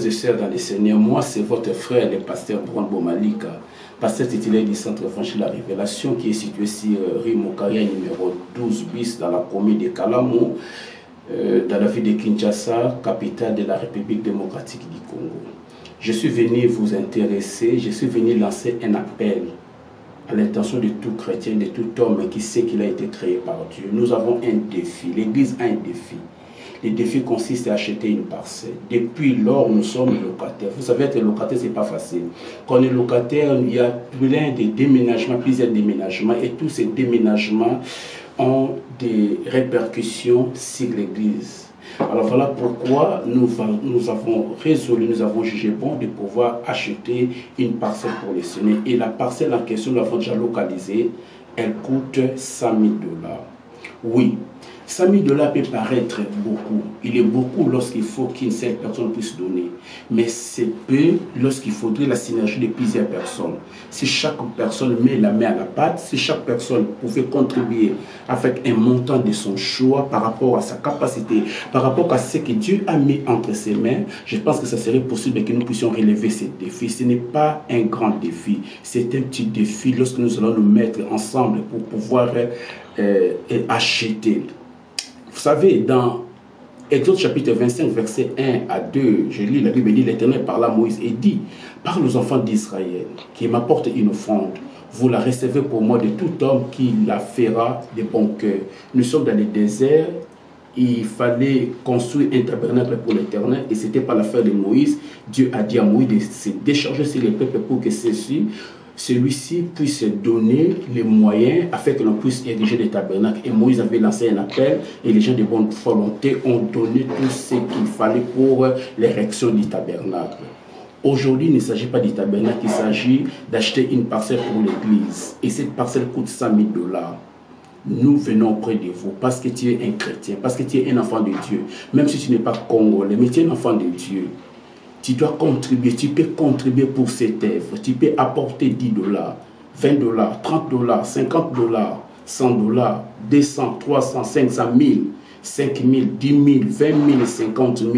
frères et sœurs dans les Seigneurs, moi c'est votre frère, le pasteur Brombo Malika, pasteur titulaire du Centre Évangile La Révélation qui est situé sur rue Mokaria numéro 12 bis dans la commune de Kalamo, dans la ville de Kinshasa, capitale de la République démocratique du Congo. Je suis venu vous intéresser, je suis venu lancer un appel à l'intention de tout chrétien, de tout homme qui sait qu'il a été créé par Dieu. Nous avons un défi, l'Église a un défi. Le défi consiste à acheter une parcelle. Depuis lors, nous sommes locataires. Vous savez, être locataire, ce n'est pas facile. Quand on est locataire, il y a plein de déménagements, plusieurs déménagements, et tous ces déménagements ont des répercussions sur l'Église. Alors voilà pourquoi nous avons résolu, nous avons jugé bon de pouvoir acheter une parcelle pour les Seigneurs. Et la parcelle en question, nous l'avons déjà localisée, elle coûte 100 000 $. Oui, 100 000 $ peut paraître beaucoup. Il est beaucoup lorsqu'il faut qu'une seule personne puisse donner. Mais c'est peu lorsqu'il faudrait la synergie de plusieurs personnes. Si chaque personne met la main à la pâte, si chaque personne pouvait contribuer avec un montant de son choix par rapport à sa capacité, par rapport à ce que Dieu a mis entre ses mains, je pense que ça serait possible que nous puissions relever ce défi. Ce n'est pas un grand défi, c'est un petit défi lorsque nous allons nous mettre ensemble pour pouvoir acheter. Vous savez, dans Exode chapitre 25, verset 1 à 2, je lis la Bible, dit l'Éternel parla à Moïse et dit, parle aux enfants d'Israël qui m'apportent une offrande. Vous la recevez pour moi de tout homme qui la fera de bon cœur. Nous sommes dans le désert, il fallait construire un tabernacle pour l'Éternel et ce n'était pas l'affaire de Moïse. Dieu a dit à Moïse de se décharger sur les peuples pour que celui-ci puisse donner les moyens afin que l'on puisse ériger des tabernacles. Et Moïse avait lancé un appel et les gens de bonne volonté ont donné tout ce qu'il fallait pour l'érection du tabernacle. Aujourd'hui, il ne s'agit pas du tabernacle, il s'agit d'acheter une parcelle pour l'église. Et cette parcelle coûte 100 000 $. Nous venons auprès de vous parce que tu es un chrétien, parce que tu es un enfant de Dieu. Même si tu n'es pas congolais, mais tu es un enfant de Dieu. Tu dois contribuer, tu peux contribuer pour cette œuvre. Tu peux apporter 10 $, 20 $, 30 $, 50 $, 100 $, 200, 300, 500, 1000, 5 000, 10 000, 20 000, 50 000,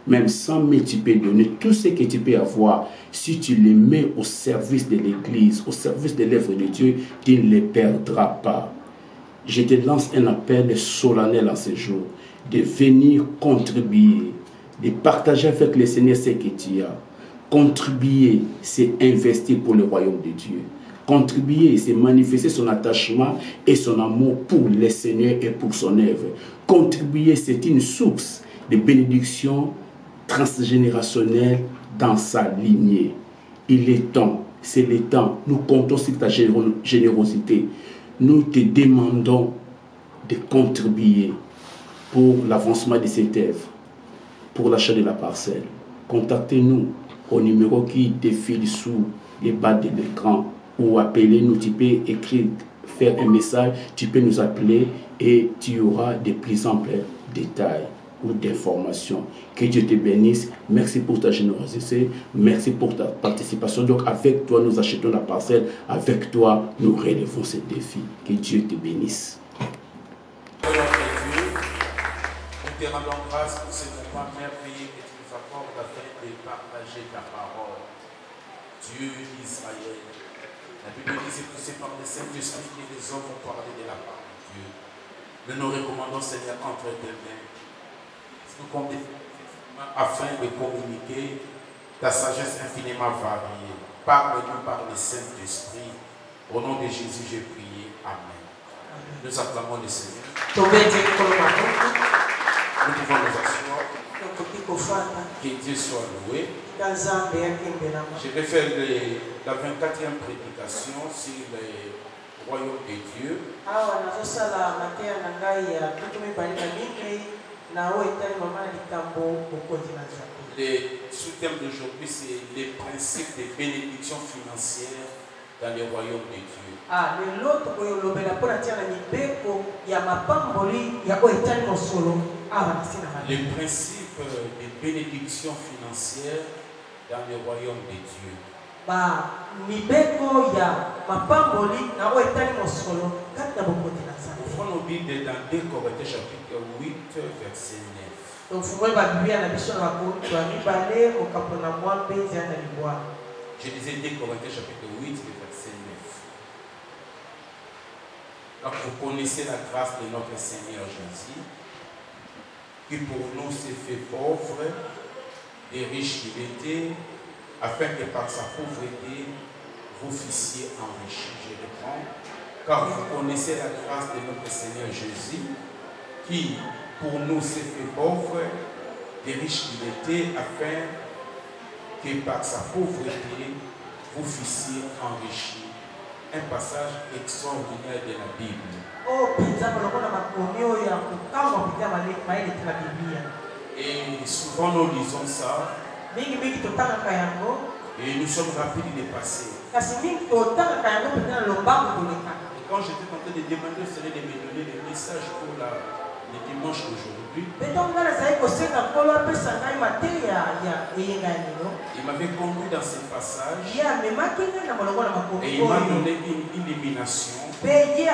même 100 000, tu peux donner tout ce que tu peux avoir. Si tu les mets au service de l'Église, au service de l'œuvre de Dieu, tu ne les perdras pas. Je te lance un appel solennel en ce jour, de venir contribuer, de partager avec le Seigneur ce que tu as. Contribuer, c'est investir pour le royaume de Dieu. Contribuer, c'est manifester son attachement et son amour pour le Seigneur et pour son œuvre. Contribuer, c'est une source de bénédiction transgénérationnelle dans sa lignée. Il est temps, c'est le temps. Nous comptons sur ta générosité. Nous te demandons de contribuer pour l'avancement de cette œuvre, pour l'achat de la parcelle. Contactez-nous au numéro qui défile sous les bas de l'écran ou appelez-nous. Tu peux écrire, faire un message, tu peux nous appeler et tu auras de plus amples détails ou d'informations. Que Dieu te bénisse. Merci pour ta générosité. Merci pour ta participation. Donc avec toi, nous achetons la parcelle. Avec toi, nous relevons ce défi. Que Dieu te bénisse. Nous te rendons grâce pour ce moment merveilleux que tu nous accordes afin de partager ta parole. Dieu d'Israël. La Bible dit c'est poussé par le Saint-Esprit que les hommes vont parler de la parole de Dieu. Nous nous recommandons, Seigneur, entre tes mains. Nous comptons afin de communiquer ta sagesse infiniment variée. Parle-nous par le Saint-Esprit. Au nom de Jésus, j'ai prié. Amen. Nous acclamons le Seigneur. Nous pouvons nous asseoir. Que Dieu soit loué. Je vais faire la 24e prédication sur le royaume de Dieu. Le sous-thème d'aujourd'hui, c'est les principes de bénédiction financière dans le royaume de Dieu. Les principes de bénédiction financière dans le royaume de Dieu. Ouvrons nos Bibles dans 2 Corinthiens chapitre 8, verset 9. Je disais 2 Corinthiens chapitre 8, le verset 9. Donc vous connaissez la grâce de notre Seigneur Jésus, qui pour nous s'est fait pauvre, et riche qu'il était, afin que par sa pauvreté, vous fussiez enrichis. Je reprends. Car vous connaissez la grâce de notre Seigneur Jésus, qui pour nous s'est fait pauvre, et riche qu'il était, afin que par sa pauvreté, vous fussiez enrichis. Un passage extraordinaire de la Bible. Et souvent nous lisons ça, et nous sommes rapides de passer. Et quand j'étais en train de demander au Seigneur de me donner des messages pour le dimanche d'aujourd'hui, il m'avait conduit dans ce passage et il m'a donné une illumination. Et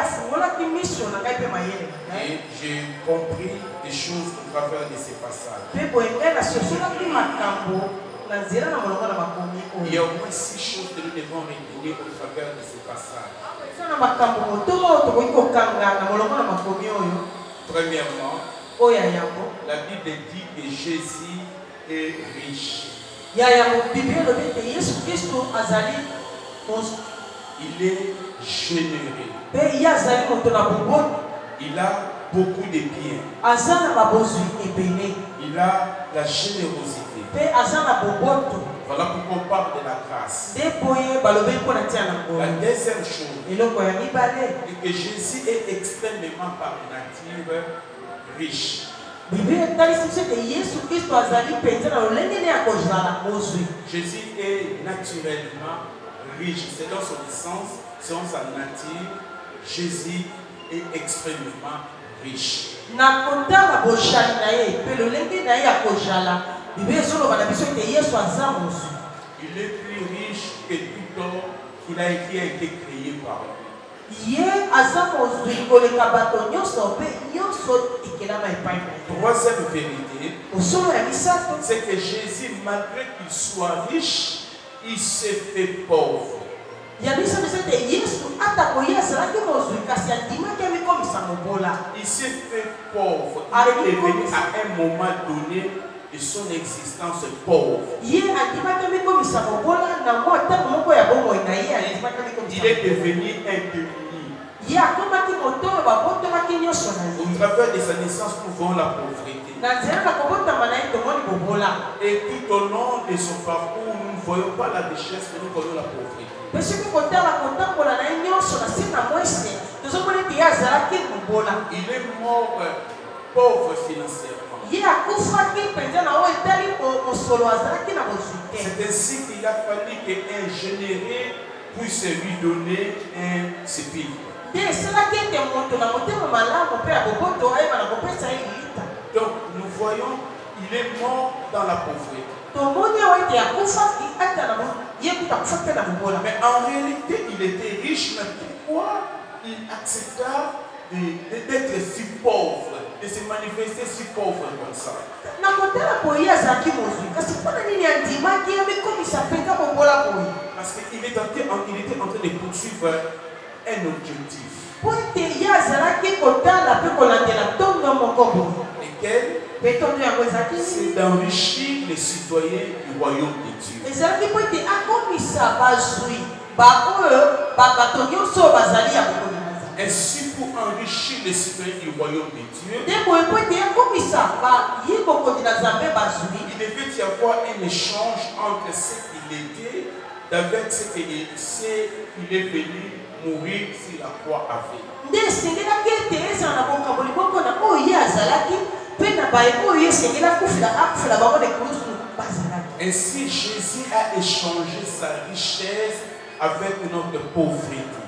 j'ai compris des choses au travers de ces passages. Il y a au moins 6 choses que nous devons retenir au travers de ces passages. Premièrement, la Bible dit que Jésus est riche. Il est généreux. Il a beaucoup de biens. Il a la générosité. Voilà pourquoi on parle de la grâce. La deuxième chose est que Jésus est extrêmement par nature riche. Jésus est naturellement riche. C'est dans son essence, selon sa nature, Jésus est extrêmement riche. Il est plus riche que tout homme qui a été créé par lui. Troisième vérité, c'est que Jésus, malgré qu'il soit riche, il s'est fait pauvre. Il s'est fait pauvre. Il est venu à un moment donné de son existence pauvre. Il est devenu indémuni. Au travers de sa naissance, nous voyons la pauvreté. Et tout au long de son parcours, nous ne voyons pas la richesse, mais nous voyons la pauvreté. Il est mort pauvre financièrement. C'est ainsi qu'il a fallu qu'un généreux puisse lui donner un sépulcre. Donc nous voyons, il est mort dans la pauvreté. Mais en réalité, il était riche, mais pourquoi il accepta d'être si pauvre, de se manifester si pauvre comme ça? Parce qu'il était en train de poursuivre un objectif. Lequel? C'est d'enrichir les citoyens du royaume de Dieu. Ainsi, pour enrichir les citoyens du royaume de Dieu, il devait y avoir un échange entre ce qu'il était avec ce qu'il est venu mourir sur la croix avec. Ainsi, Jésus a échangé sa richesse avec notre pauvreté.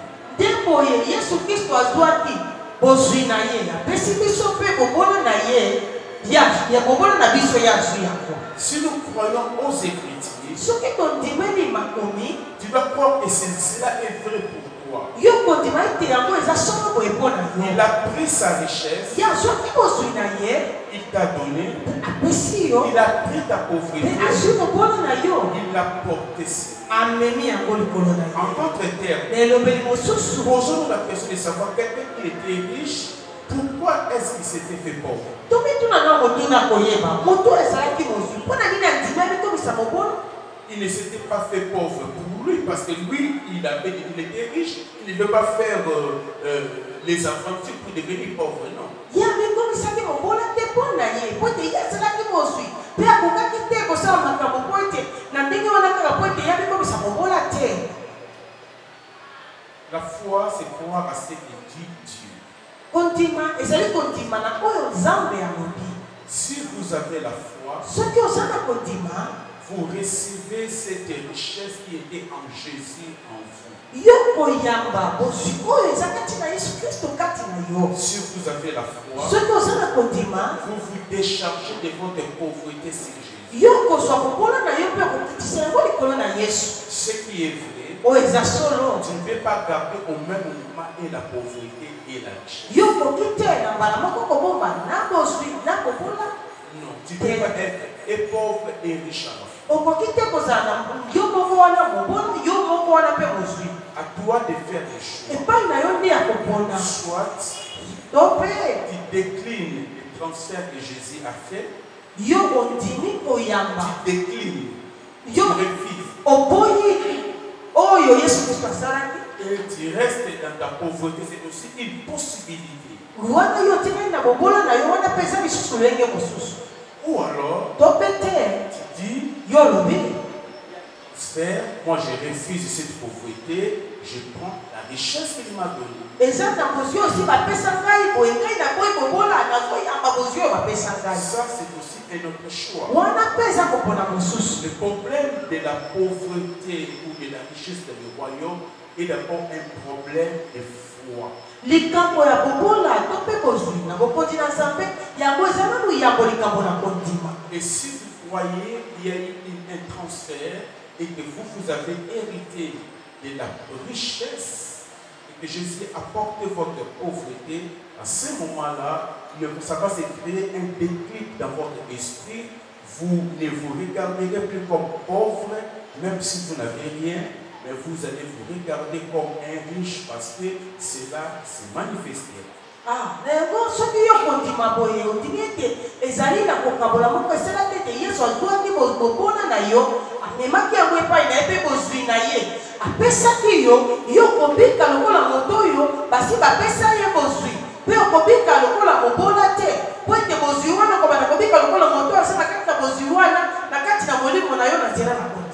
Si nous croyons aux Écritures, tu dois croire que cela est vrai pour toi. Il a pris sa richesse, il t'a donné, Il a pris ta pauvreté. Il l'a porté. En d'autres termes, posons-nous la question de savoir quelqu'un qui était riche, pourquoi est-ce qu'il s'était fait pauvre? Il ne s'était pas fait pauvre pour lui, parce que lui, il était riche, il ne veut pas faire les aventures pour devenir pauvre, non. La foi, c'est croire à ce que dit Dieu. Si vous avez la foi, vous recevez cette richesse qui était en Jésus en vous. Si vous avez la foi, vous vous déchargez de votre pauvreté sur Jésus. Ce qui est vrai, tu ne peux pas garder au même moment et la pauvreté et la richesse. Non, tu ne peux pas être et pauvre et riche à la fois. À toi de faire les choix. Soit tu déclines le transfert que Jésus a fait, tu déclines, tu refuses. Et tu restes dans ta pauvreté, c'est aussi une possibilité. Ou alors, tu dis, Père, moi je refuse cette pauvreté, je prends la richesse qu'il m'a donnée. Ça, c'est aussi un autre choix. Le problème de la pauvreté ou de la richesse dans le royaume est d'abord un problème de foi. Et si vous voyez, il y a eu un transfert et que vous avez hérité de la richesse et que Jésus apporte votre pauvreté, à ce moment-là, ça va se créer un déclic dans votre esprit. Vous ne vous regarderez plus comme pauvre, même si vous n'avez rien, mais vous allez vous regarder comme un riche parce que cela se manifestera.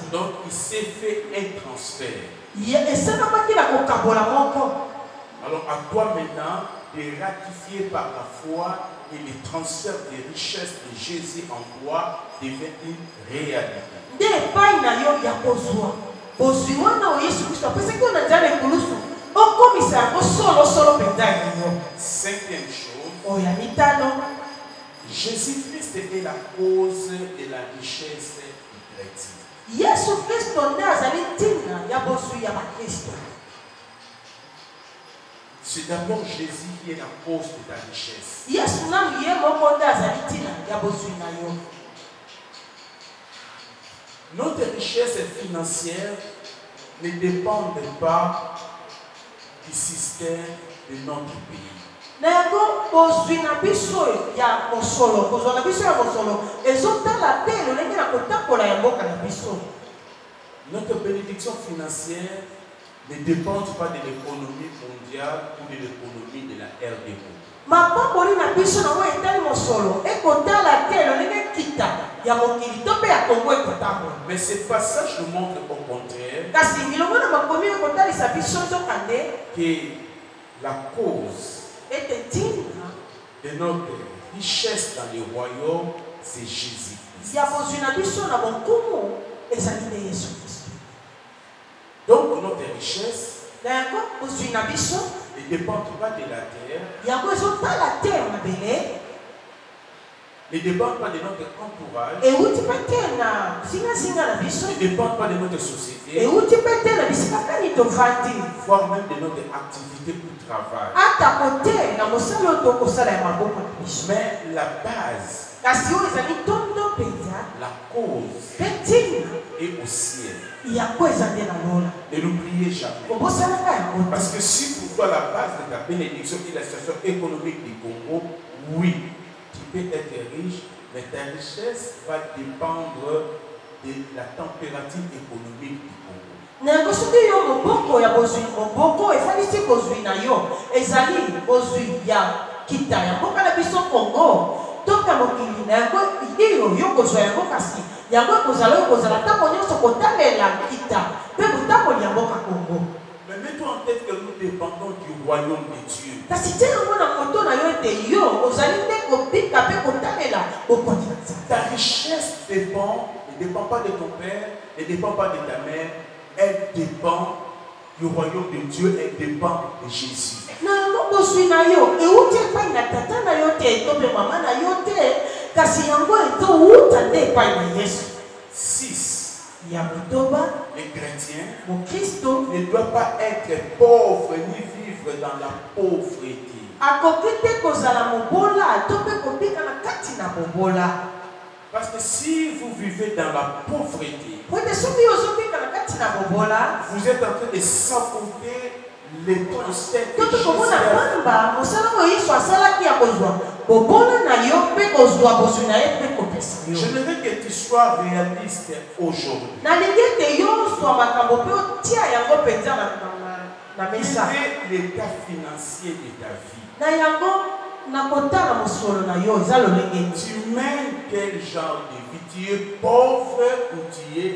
Donc il s'est fait un transfert. Alors à toi maintenant de ratifier par la foi et le transfert des richesses de Jésus en toi devient une réalité. Cinquième chose, Jésus-Christ est la cause de la richesse du chrétien. C'est d'abord Jésus qui est la cause de ta richesse. Notre richesse financière ne dépend pas du système de notre pays. Notre bénédiction financière ne dépend pas de l'économie mondiale ou de l'économie de la RDC. Mais ce passage nous montre au contraire que la cause de notre richesse dans le royaume, c'est Jésus-Christ. Donc notre richesse ne dépend pas de la terre, ne dépend pas de notre entourage, ne dépend pas de notre société, voire même de notre activité ou travail. Mais la base La cause est au ciel. Ne l'oubliez jamais. Parce que si pour toi la base de ta bénédiction est la situation économique du Congo, oui, tu peux être riche, mais ta richesse va dépendre de la température économique du Congo. Mais mets-toi en tête que nous dépendons du royaume de Dieu. Ta richesse ne dépend pas de ton père, ne dépend pas de ta mère, elle dépend du royaume de Dieu, elle dépend de Jésus. 6. Les chrétiens ne doivent pas être pauvres ni vivre dans la pauvreté. Parce que si vous vivez dans la pauvreté, vous êtes en train de saboter les transferts que Jésus a. Je ne veux que tu sois réaliste aujourd'hui. Quel est l'état financier de ta vie? Tu mènes quel genre de vie? Tu es pauvre ou tu es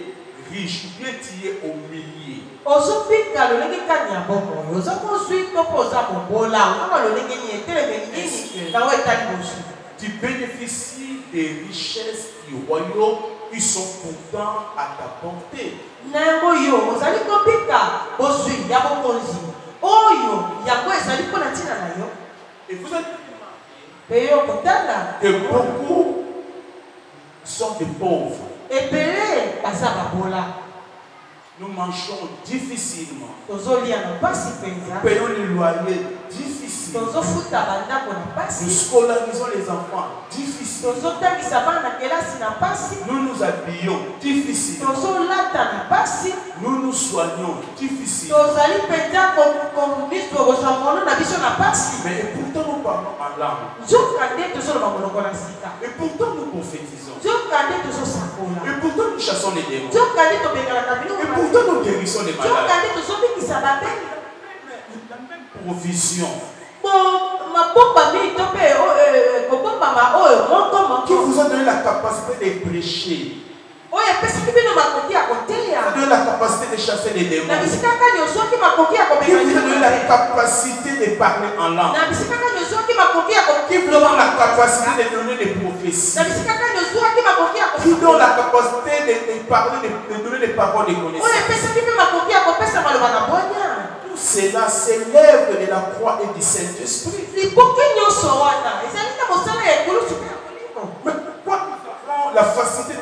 riche? Ou bien tu es au milieu? Tu bénéficies des richesses du royaume qui sont pourtant à ta portée. Et vous avez que beaucoup sont des pauvres. Nous mangeons difficilement. Nous payons les loyers difficilement. Nous scolarisons les enfants difficilement. Nous nous habillons difficilement. Nous nous soignons difficilement. Mais pourtant nous parlons en langue. Et pourtant nous prophétisons. Et pourtant nous chassons les démons. Et pourtant nous guérissons les malades. La même provision qui vous a donné la capacité de prêcher, de la capacité de chasser les démons, qui vous a donné la capacité de parler en langue, qui vous donne la capacité de donner des prophéties, qui donne la capacité de parler, de donner des paroles de connaissance. Tout cela s'élève de la croix et du Saint-Esprit. Mais pourquoi nous avons la facilité de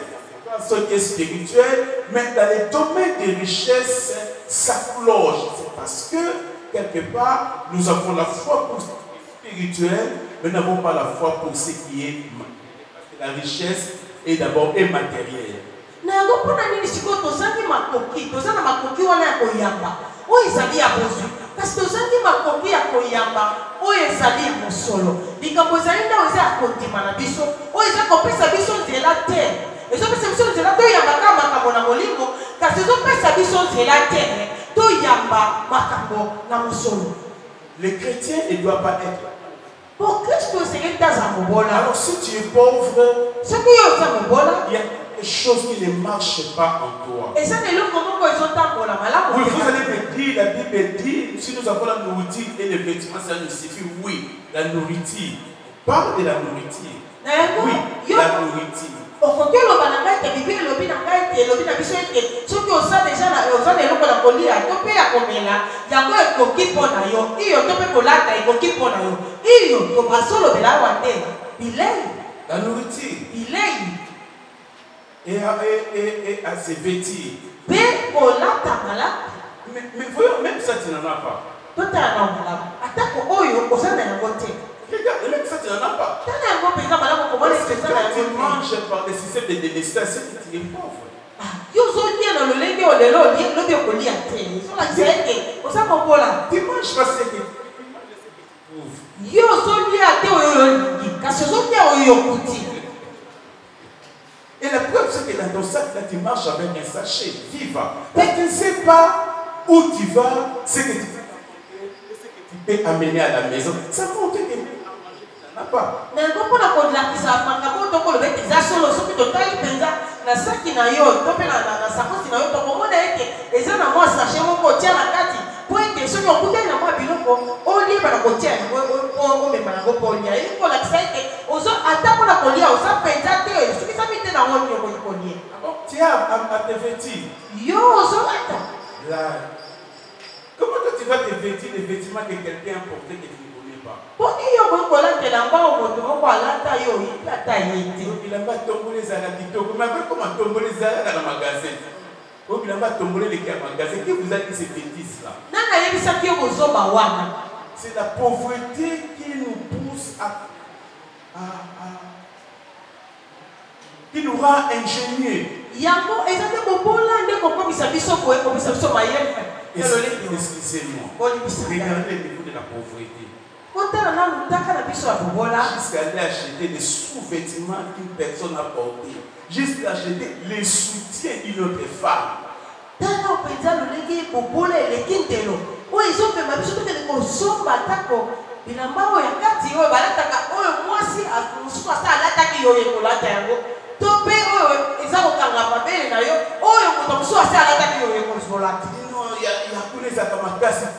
ce qui est spirituel, mais dans les domaines des richesses, ça cloche? C'est parce que, quelque part, nous avons la foi pour ce qui est spirituel, mais nous n'avons pas la foi pour ce qui est matériel. Parce que la richesse est d'abord immatérielle. Parce que tozali makoki ya koyamba oyo ezali mosolo likambo ezali nda oza akondima na biso oyo eza kopesa biso nzela te ezopesa biso nzela toyambaka makambo na molimo kasi ezopesa biso nzela te toyamba makambo na mosolo. Les chrétiens ne doivent pas être. Pour Christ, alors si tu es pauvre, il y a quelque chose qui ne marche pas en toi. Oui, vous allez me dire, la Bible dit, si nous avons la nourriture et les vêtements, ça nous suffit. Oui, la nourriture. Parle de la nourriture. Oui, la nourriture. La nourriture et à se vêtir. Mais voyons, même ça tu n'en as pas. Regarde, même ça, tu n'en as pas. Parce que quand tu manges par des systèmes de délestation, tu es pauvre. Tu manges parce que tu et la preuve, c'est que dans ton sac, là, tu marches avec un sachet. Viva. Et tu ne sais pas où tu vas, ce que tu peux amener à la maison. Ça compte que tu n'en as pas. Tu as à te vêtir. Là. Comment tu vas te vêtir des vêtements que quelqu'un a porté que tu ne connais pas? Il a pas tombé les aladito. Vous m'avez comment tomber les aladito dans le magasin? Il a pas tombé les magasin. Qui vous a dit ces bêtises là? C'est la pauvreté qui nous pousse qui nous rend ingénieux. Excusez-moi. Regardez le niveau de la pauvreté. Jusqu'à aller acheter des sous-vêtements qu'une personne a portés. Jusqu'à acheter les soutiens d'une autre femme.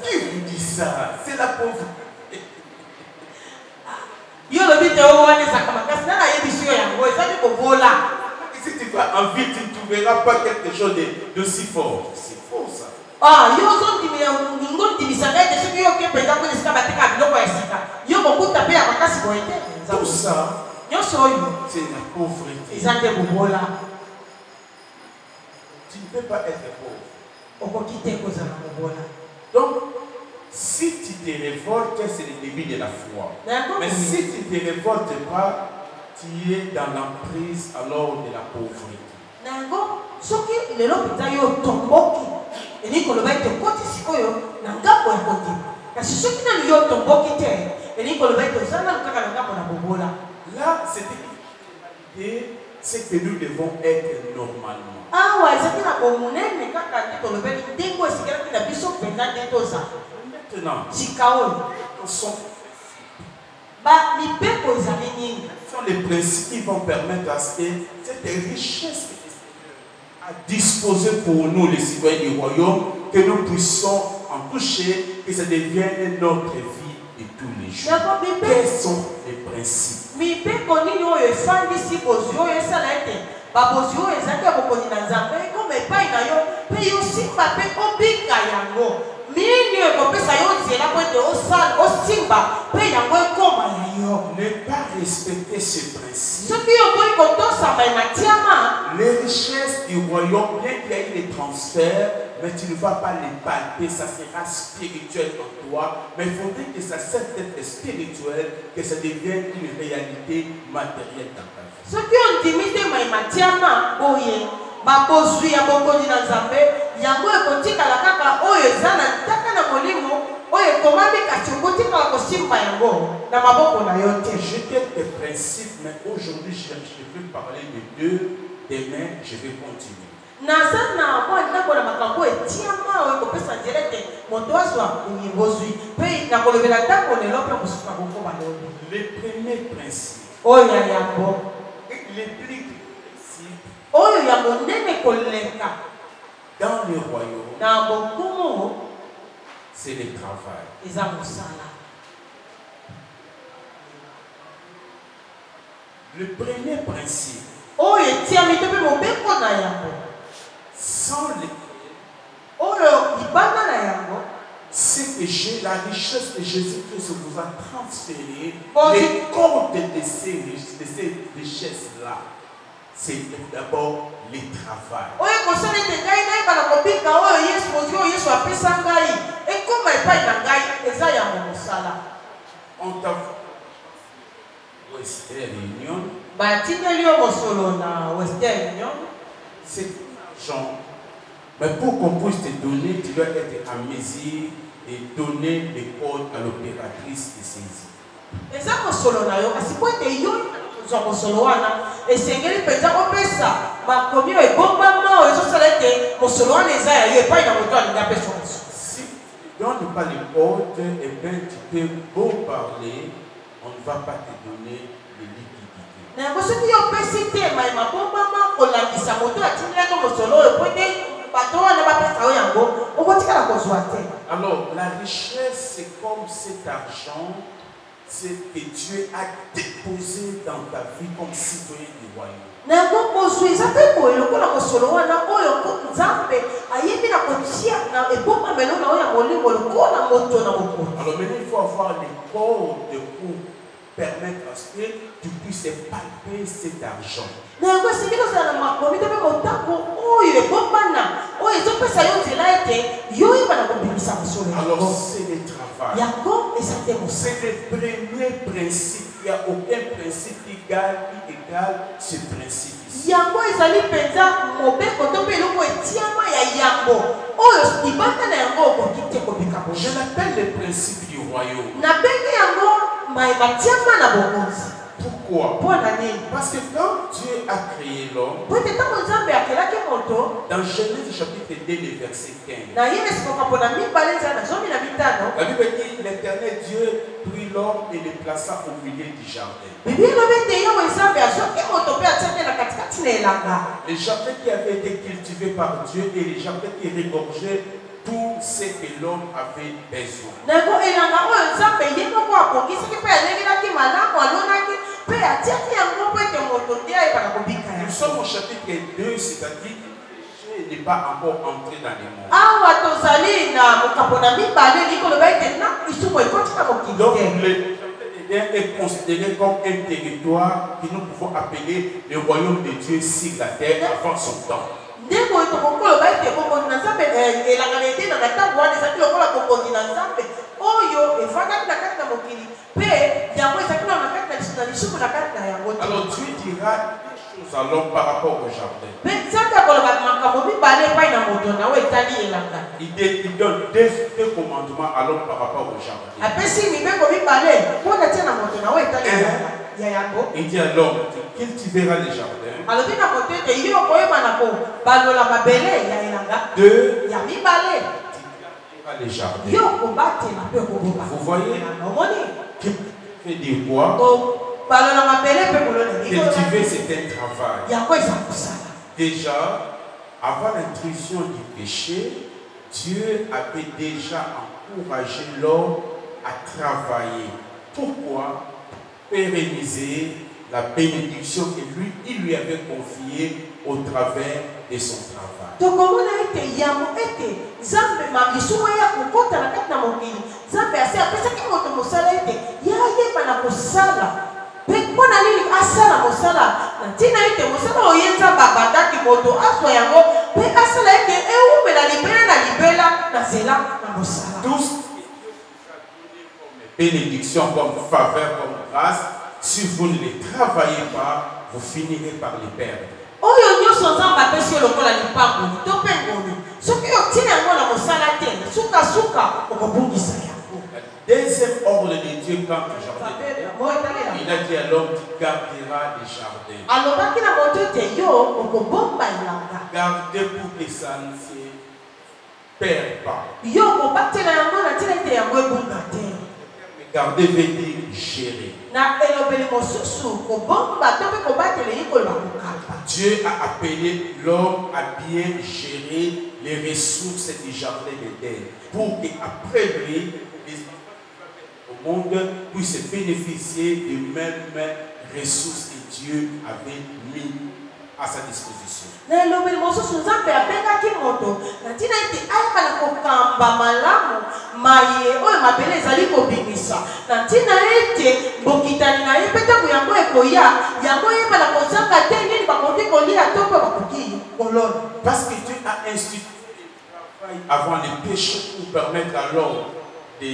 Qui vous dit ça? C'est la pauvreté. Si tu vas en ville, tu ne trouveras pas quelque chose d'aussi fort. C'est faux ça. Tout ça, c'est la pauvreté. Tu ne peux pas être pauvre. Donc, si tu te révoltes, c'est le début de la foi. Mais si tu ne te révoltes pas, tu es dans l'emprise alors de la pauvreté. Là, c'est que nous devons être normalement. Maintenant, sont les principes qui vont permettre à ce que cette richesse à disposer pour nous, les citoyens du royaume, que nous puissions en toucher, que ça devienne notre vie de tous les jours. Quels sont les principes? Ne pas respecter ce principe. Les richesses du royaume, bien qu'il y ait des transferts, mais tu ne vas pas les palper, ça sera spirituel en toi. Mais il faudrait que ça cesse d'être spirituel, que ça devienne une réalité matérielle dans ta vie. J'étais des principes, mais aujourd'hui je vais parler de deux. Demain, je vais continuer. Les premiers principes. Les plus principes. Dans le royaume, c'est le travail. Le premier principe, sans c'est que j'ai la richesse que Jésus-Christ vous a transférée, les comptes de ces richesses-là, c'est d'abord les travail. On Western Union. C'est l'argent. Mais pour qu'on puisse te donner, tu dois être en mesure de donner les codes à l'opératrice de saisie. Si tu ne donnes pas les codes, eh bien, tu peux beau parler, on ne va pas te donner les liquidités. Alors, la richesse, c'est comme cet argent, c'est que Dieu a déposé dans ta vie comme citoyen du royaume. Alors maintenant, il faut avoir les codes pour permettre à ce que tu puisses palper cet argent. Alors c'est le travail. C'est le premier principe. Il n'y a aucun principe qui égale ce principe ici. Je l'appelle le principe du royaume. Pourquoi? Parce que quand Dieu a créé l'homme, dans Genèse chapitre 2, le verset 15, la Bible dit l'Éternel Dieu prit l'homme et le plaça au milieu du jardin. Le jardin qui avait été cultivé par Dieu et le jardin qui regorgeait tout ce que l'homme avait besoin. Nous sommes au chapitre 2, c'est-à-dire que Dieu n'est pas encore entré dans les mondes. Donc le jardin est considéré comme un territoire que nous pouvons appeler le royaume de Dieu sur la terre avant son temps. Alors Dieu dira des choses à l'homme par rapport au jardin. Il donne deux commandements à l'homme par rapport au jardin. Il dit à l'homme, tu cultiveras les jardins. 2, tu cultiveras les jardins. Vous voyez que fait des bois. Cultiver, c'est un travail. Déjà, avant l'intrusion du péché, Dieu avait déjà encouragé l'homme à travailler. Pourquoi? Pérenniser la bénédiction que il lui avait confiée au travers de son travail. Tous bénédictions comme faveur, comme grâce, si vous ne les travaillez pas, vous finirez par les perdre. Le deuxième ordre de Dieu quand le jardin, il a dit à l'homme, tu garderas les jardins. Gardez pour que ça ne se perde pas. Garder veut dire gérer. Dieu a appelé l'homme à bien gérer les ressources du jardin d'Éden pour qu'après lui, les au monde puissent bénéficier des mêmes ressources que Dieu avait mis à sa disposition. Parce que Dieu a institué le travail avant le péché pour permettre à l'homme de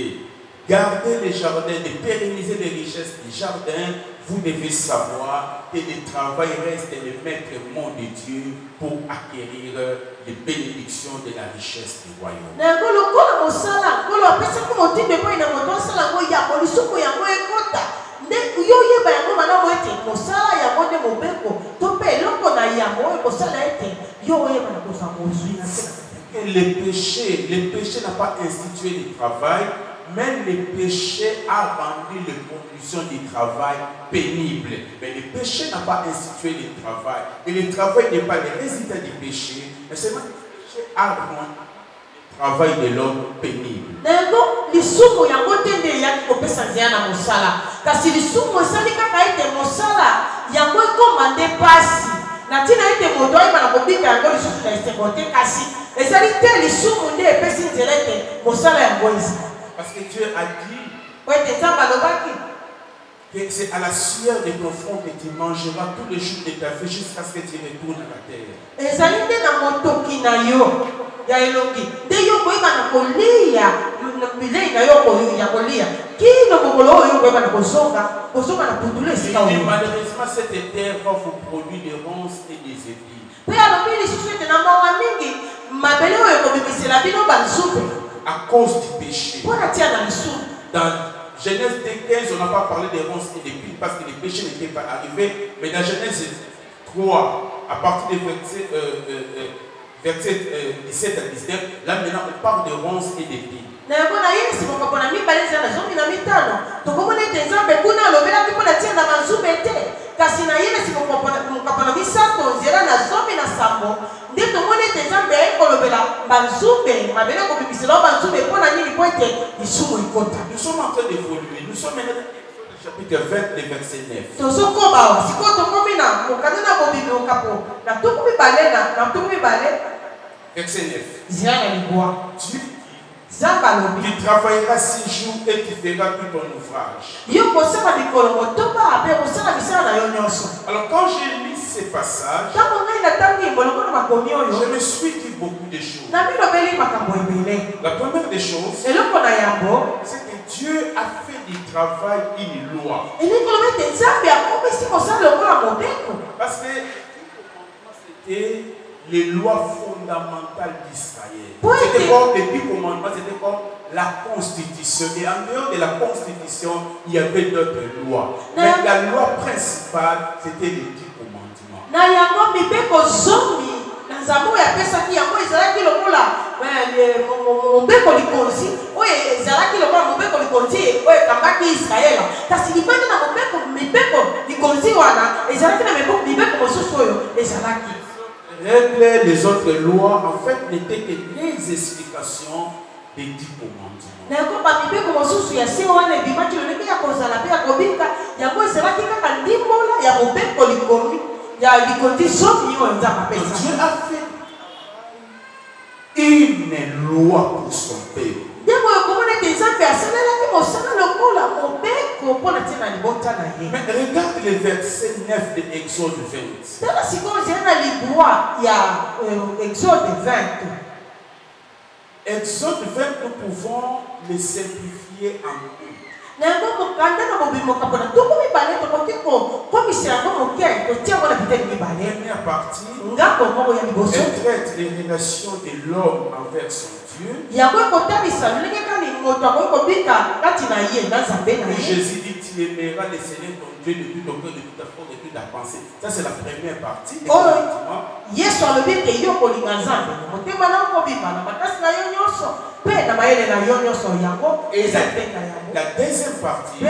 garder les jardins, de pérenniser les richesses des jardins, vous devez savoir que le travail reste le maître mot de Dieu pour acquérir les bénédictions de la richesse du royaume. Le péché n'a pas institué le travail, mais le péché a rendu les conditions du travail pénibles. Mais le péché n'a pas institué le travail. Et le travail n'est pas le résultat du péché, mais seulement le péché a rendu le travail de l'homme pénible. Parce que Dieu a dit que c'est à la sueur de ton front que tu mangeras tous les jours de ta vie jusqu'à ce que tu retournes à la terre. Et malheureusement, cette terre va vous produire des ronces et des épines. À cause du péché. Dans Genèse 15, on n'a pas parlé des ronces et des épines parce que le péché n'était pas arrivé. Mais dans Genèse 3, à partir du verset 17 à 19, là maintenant on parle de ronces et d'épines. Nous sommes en train d'évoluer. Nous sommes maintenant au chapitre 20, verset 9. Verset 9. Tu travailleras 6 jours et tu feras tout ton ouvrage. Alors quand j'ai lu ces passages, je me suis dit beaucoup de choses. La première des choses, c'est que Dieu a fait du travail une loi. Parce que c'était les lois fondamentales d'Israël. C'était comme les 10 commandements, c'était comme la constitution. Et en dehors de la constitution, il y avait d'autres lois. Mais la loi principale, c'était les 10 commandements. Les autres lois, en fait, n'étaient que les explications des 10 commandements. Dieu a fait une loi pour son peuple. Mais regarde le verset 9 de Exode 20. Exode 20, nous pouvons le simplifier en deux. Première partie, elle traite les relations de l'homme envers son Dieu. Jésus dit, tu aimeras le Seigneur ton Dieu de tout ton cœur, de toute ta force, de toute ta pensée. Ça c'est la première partie. Et la deuxième partie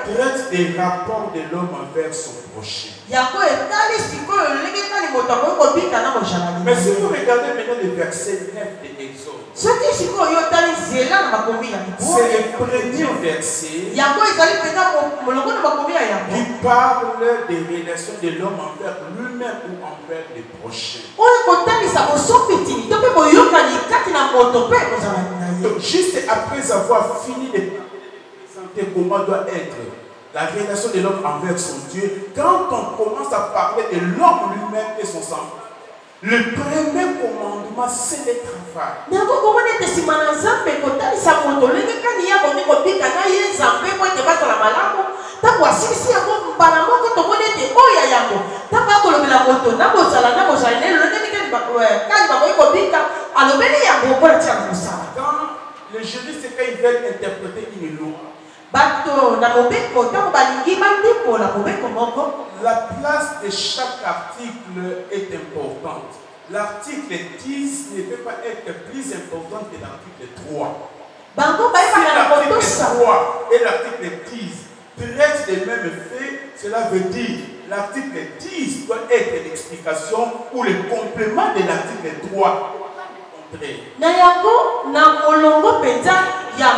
traite des rapports de l'homme envers son prochain. Mais si vous regardez maintenant le verset 9 de Exode, c'est le premier verset qui parle des relations de l'homme envers lui-même ou envers les prochains. Donc, juste après avoir fini de présenter comment doit être la relation de l'homme envers son Dieu, quand on commence à parler de l'homme lui-même et son sang, le premier commandement, c'est le travail. ntango asilisi yango mbala moko tomoni ete oyo ya yango ntango akolobela moto nabozala lelo ndenge kani bakoki kobika alobeli yango mpola tia na mosala. Les juristes, quand ils veulent interpréter une loi, la place de chaque article est importante. L'article 10 ne peut pas être plus important que l'article 3. Si l'article 3 et l'article 10 traitent les mêmes faits, cela veut dire l'article 10 doit être l'explication ou le complément de l'article 3. Na yango na molongo penza ya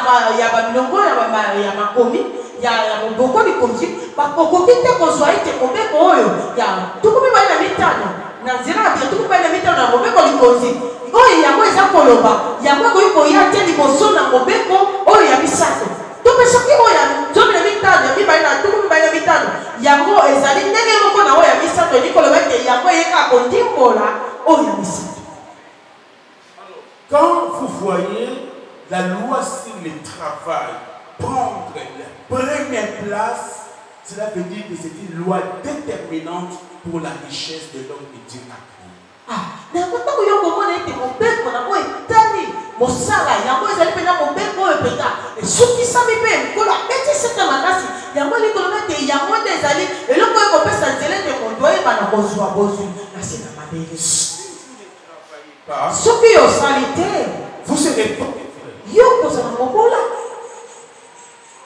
bilongo ya makomi ya moboko likonzi bakokoki te kozwa ete mobeko oyo ya tukumi bali na mitano na nzela ya tukumi bali na mitano na mobeko likonzi oyo yango eza koloba yango ekoki koya te liboso na mobeko oyo ya misato tope soki oyo ya zomi na mitano ya mibali na tukumi bali na mitano yango ezali ndenge moko na oyo ya misato edi koloba ete yango eyeka kondimbola oyo ya misato. Quand vous voyez la loi sur le travail prendre la première place, cela veut dire que c'est une loi déterminante pour la richesse de l'homme que Dieu a créé. Vous serez pauvre.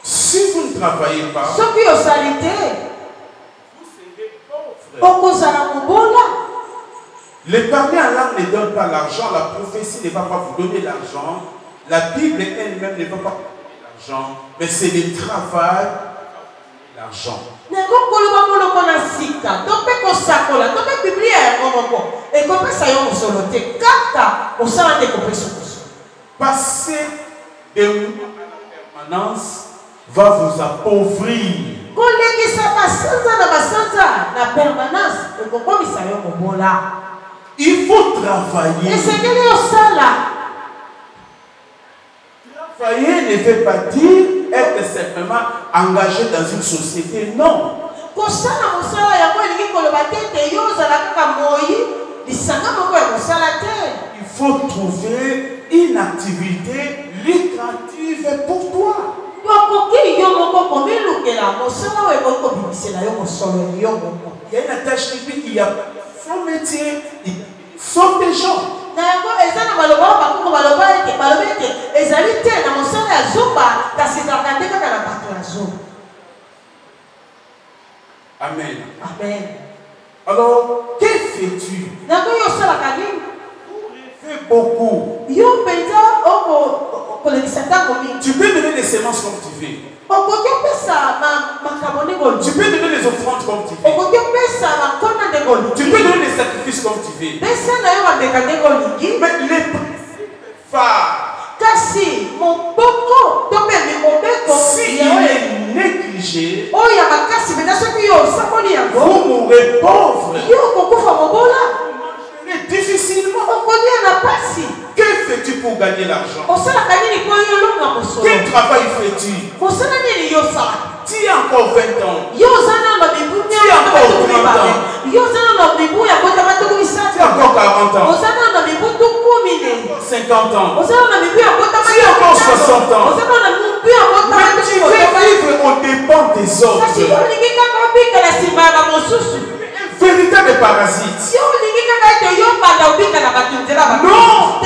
Si vous ne travaillez pas, vous serez pauvre. L'épargne en langue ne donne pas l'argent, la prophétie ne va pas vous donner l'argent, la Bible elle-même ne va pas vous donner l'argent, mais c'est le travail, l'argent. Passer de mois à la permanence va vous appauvrir. Il faut travailler. Travailler ne veut pas dire être simplement engagé dans une société, non. Il faut trouver une activité lucrative pour toi. Il y a une tâche typique, il y a son métier, il sauve des gens. Amen. Amen. Alors, que fais-tu? Tu fais beaucoup. Tu peux donner des semences comme tu veux. Tu peux donner des offrandes comme tu veux. Tu peux donner des sacrifices comme tu veux. Mais les principes phares, si il est négligé, vous mourrez pauvre. Difficilement. Que fais-tu pour gagner l'argent? Quel travail fais-tu? Tu as encore 20 ans. Tu as encore 30 ans. Tu as encore 40 ans. 50 ans. Tu as encore 60 ans. Mais tu veux vivre aux dépens des autres. Un véritable parasite. Non!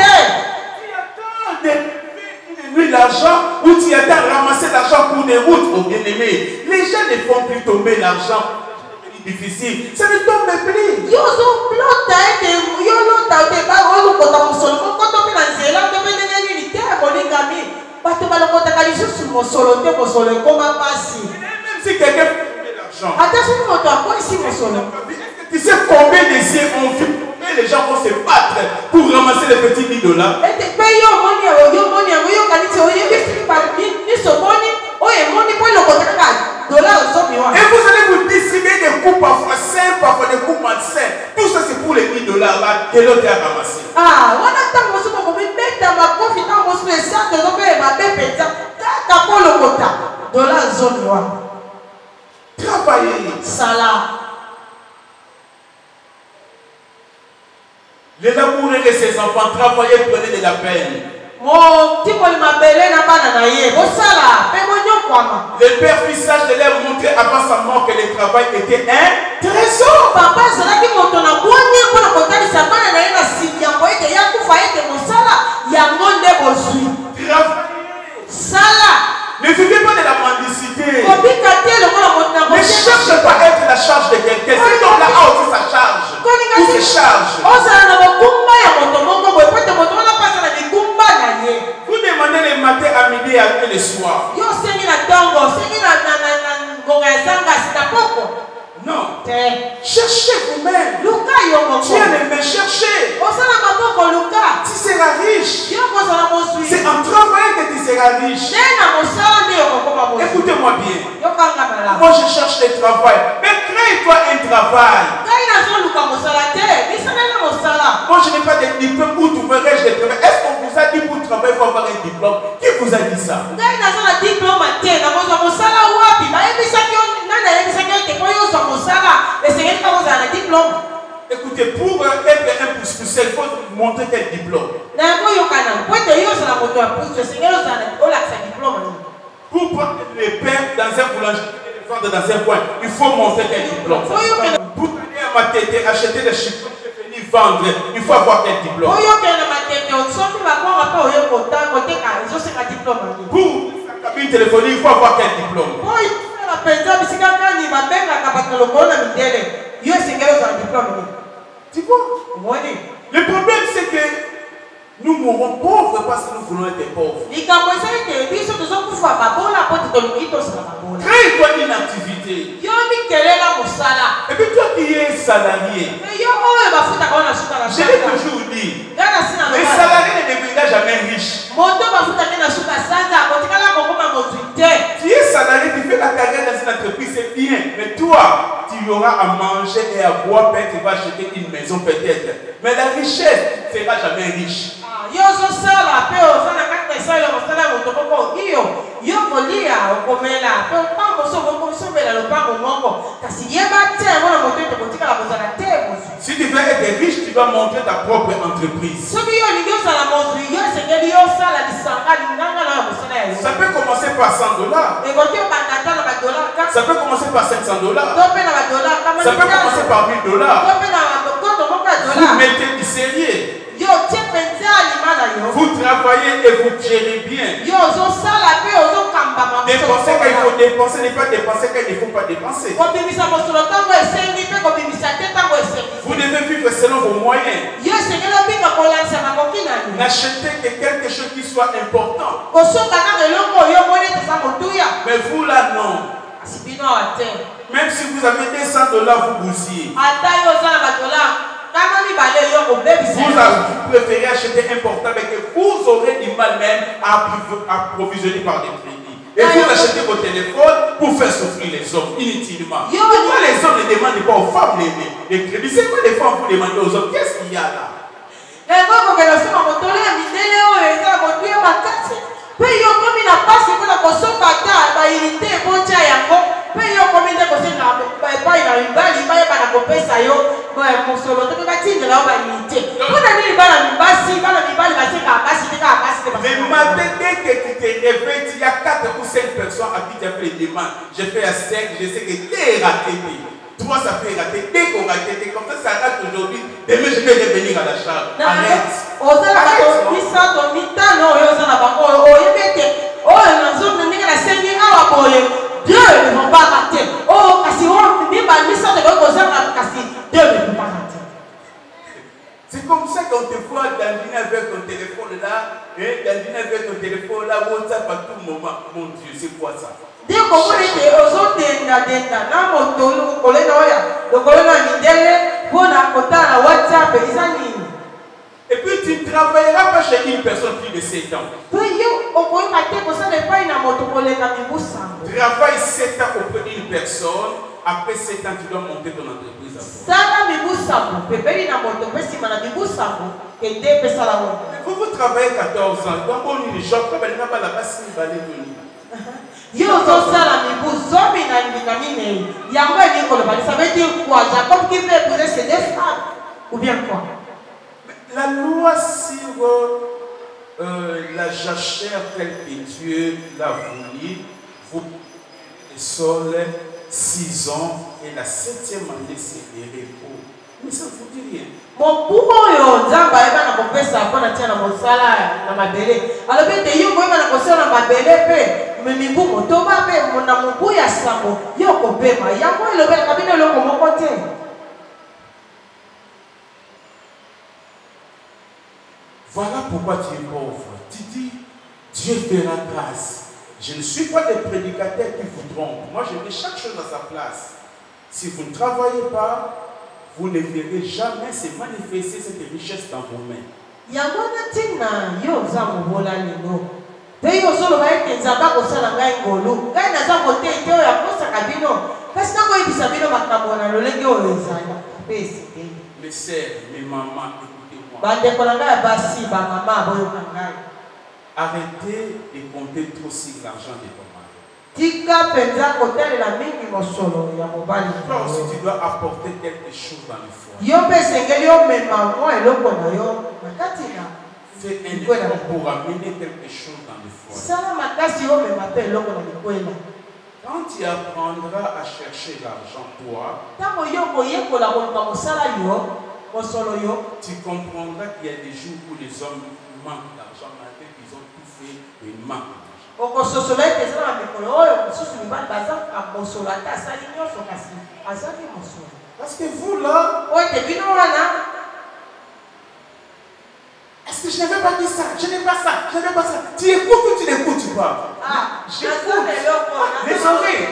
Tu l'argent ou tu attends ramasser l'argent pour des routes aux bien-aimés. Les gens ne font plus tomber l'argent. Difficile. Ça ne tombe plus. Même si quelqu'un fait l'argent, tu sais combien de cieux ont vu et les gens vont se battre pour ramasser les petits $10. Et vous allez vous distribuer des coups parfois sains, parfois des coups malsains. Tout ça c'est pour les $10 là que l'autre a ramassé. Les laboureurs et ses enfants travaillaient, prenaient de la peine. Le père fit sage de leur montrer avant sa mort que le travail était un trésor. Papa, ne vivez pas de la mendicité. Ne cherchez pas à être la charge de quelqu'un. Cet homme-là a aussi sa charge. Ou ses charges. Vous demandez le matin, à midi et le soir. Non. Cherchez vous-même. Dieu ne me chercher. Tu seras riche. C'est en travaillant que tu seras riche. Écoutez-moi bien. Moi je cherche le travail. Mais crée-toi un travail. Moi je n'ai pas de diplôme. Où trouverai-je le travail? Est-ce qu'on vous a dit pour travailler il faut avoir un diplôme? Qui vous a dit ça? Écoutez, pour être un pousse-pousse, il faut montrer quel diplôme. Pour prendre les pains dans un boulangerie et les vendre dans un coin, il faut montrer quel diplôme. Pour aller à ma tête et acheter des chiffres et venir vendre, il faut avoir quel diplôme. Pour sa cabine téléphonique, il faut avoir quel diplôme. Tu vois? Le problème c'est que nous mourrons pauvres parce que nous voulons être pauvres. Crée-toi une activité. Et puis toi qui es salarié, je l'ai toujours dit, les salariés ne deviendront jamais riches. Tu es salarié, tu fais la carrière dans une entreprise, c'est bien. Mais toi, tu auras à manger et à boire, peut-être tu vas acheter une maison peut-être. Mais la richesse, tu ne seras jamais riche. Si tu veux être riche, tu dois monter ta propre entreprise. Ça peut commencer par $100. Ça peut commencer par $500. Ça peut commencer par $1000. Vous mettez du sérieux. Vous travaillez et vous gérez bien. Dépenser quand il faut dépenser, ne pas dépenser quand il ne faut pas dépenser. Vous devez vivre selon vos moyens. N'achetez que quelque chose qui soit important. Mais vous là, non. Même si vous avez $200, vous bousillez. Vous préférez acheter un portable que vous aurez du mal même à approvisionner par des crédits. Et vous achetez vos téléphones pour faire souffrir les hommes inutilement. Pourquoi les hommes ne demandent pas aux femmes les crédits? C'est quoi les femmes vous demandez aux hommes? Qu'est-ce qu'il y a là? Le matin, dès que tu te réveilles, il y a 4 ou 5 personnes à qui tu as fait les demandes. J'ai fait à 5, je sais que tu es raté. 3, ça peut rater. Dès qu'on rate, comme ça rate aujourd'hui. Demain, je vais revenir à la charge. Arrête. Dieu ne va pas rater. Oh, c'est comme ça qu'on te voit dandiner avec ton téléphone là, dandiner avec ton téléphone là, WhatsApp à tout moment. Mon Dieu, c'est quoi ça? Et puis tu ne travailleras pas chez une personne plus de 7 ans. Travaille 7 ans auprès d'une personne. Après 7 ans, tu dois monter ton entreprise. Vous travaillez 14 ans. Donc on est gens comme elle n'a pas la base de balai. Yo sala mibu zombie na ndingamine yango ni koloba ça veut dire quoi Jacob qui veut épouser ses 2 femmes ou bien quoi La loi sur la jachère telle que Dieu l'a voulu, vous le sol 6 ans et la 7e année c'est le repos. Mais ça ne vous dit rien. Mon pouvoir nzamba eba na kopesa pona tia na mosala na mabele. Alors bien de yo boyeba na kosala na mabele pe me mibu motoba pe na mobu ya sango yo kopema. Yango elobela kabine loko moko te. Voilà pourquoi tu es pauvre. Tu dis, Dieu fera grâce. Je ne suis pas des prédicateurs qui vous trompent. Moi, je mets chaque chose à sa place. Si vous ne travaillez pas, vous ne verrez jamais se manifester cette richesse dans vos mains. Yangona tina yo za mobola lelo. Pe yo solo ba ete nzamba kosala ngai ngolu. Ngai naza kote ete oyo akosa kabino. Kasi na koyebisa bino makambo na lolenge oyo ezala. Pe esite. Mes sœurs, mes mamans, écoutez-moi. Bande kolanga basi ba mama boyo kangai. Arrêtez de compter trop sur l'argent de ton mari. Tika penza kotel la mingi mosolo ya mobali. Toi aussi tu dois apporter quelque chose dans le foyer. Yo pe sengeli yo mema mo eloko na yo. Makati na. Fais un effort pour amener quelque chose dans le foyer. Sala makasi yo mema pe eloko na likwela. Quand tu apprendras à chercher l'argent toi, Tango yo koyekola koluka mosala yo, mosolo yo, tu comprendras qu'il y a des jours où les hommes manquent d'argent, malgré qu'ils ont tout fait, ils manquent d'argent. okososola ete eza na mikolo oyo mosusu mibali baza mosolo ate asali nyonso kasi azali mosolo. Parce que vous là, Oyo ete bino wana, est-ce que je n'avais pas dit ça? Je n'ai pas ça, je n'ai pas ça. Tu écoutes ou tu n'écoutes pas? J'écoute. Les oreilles,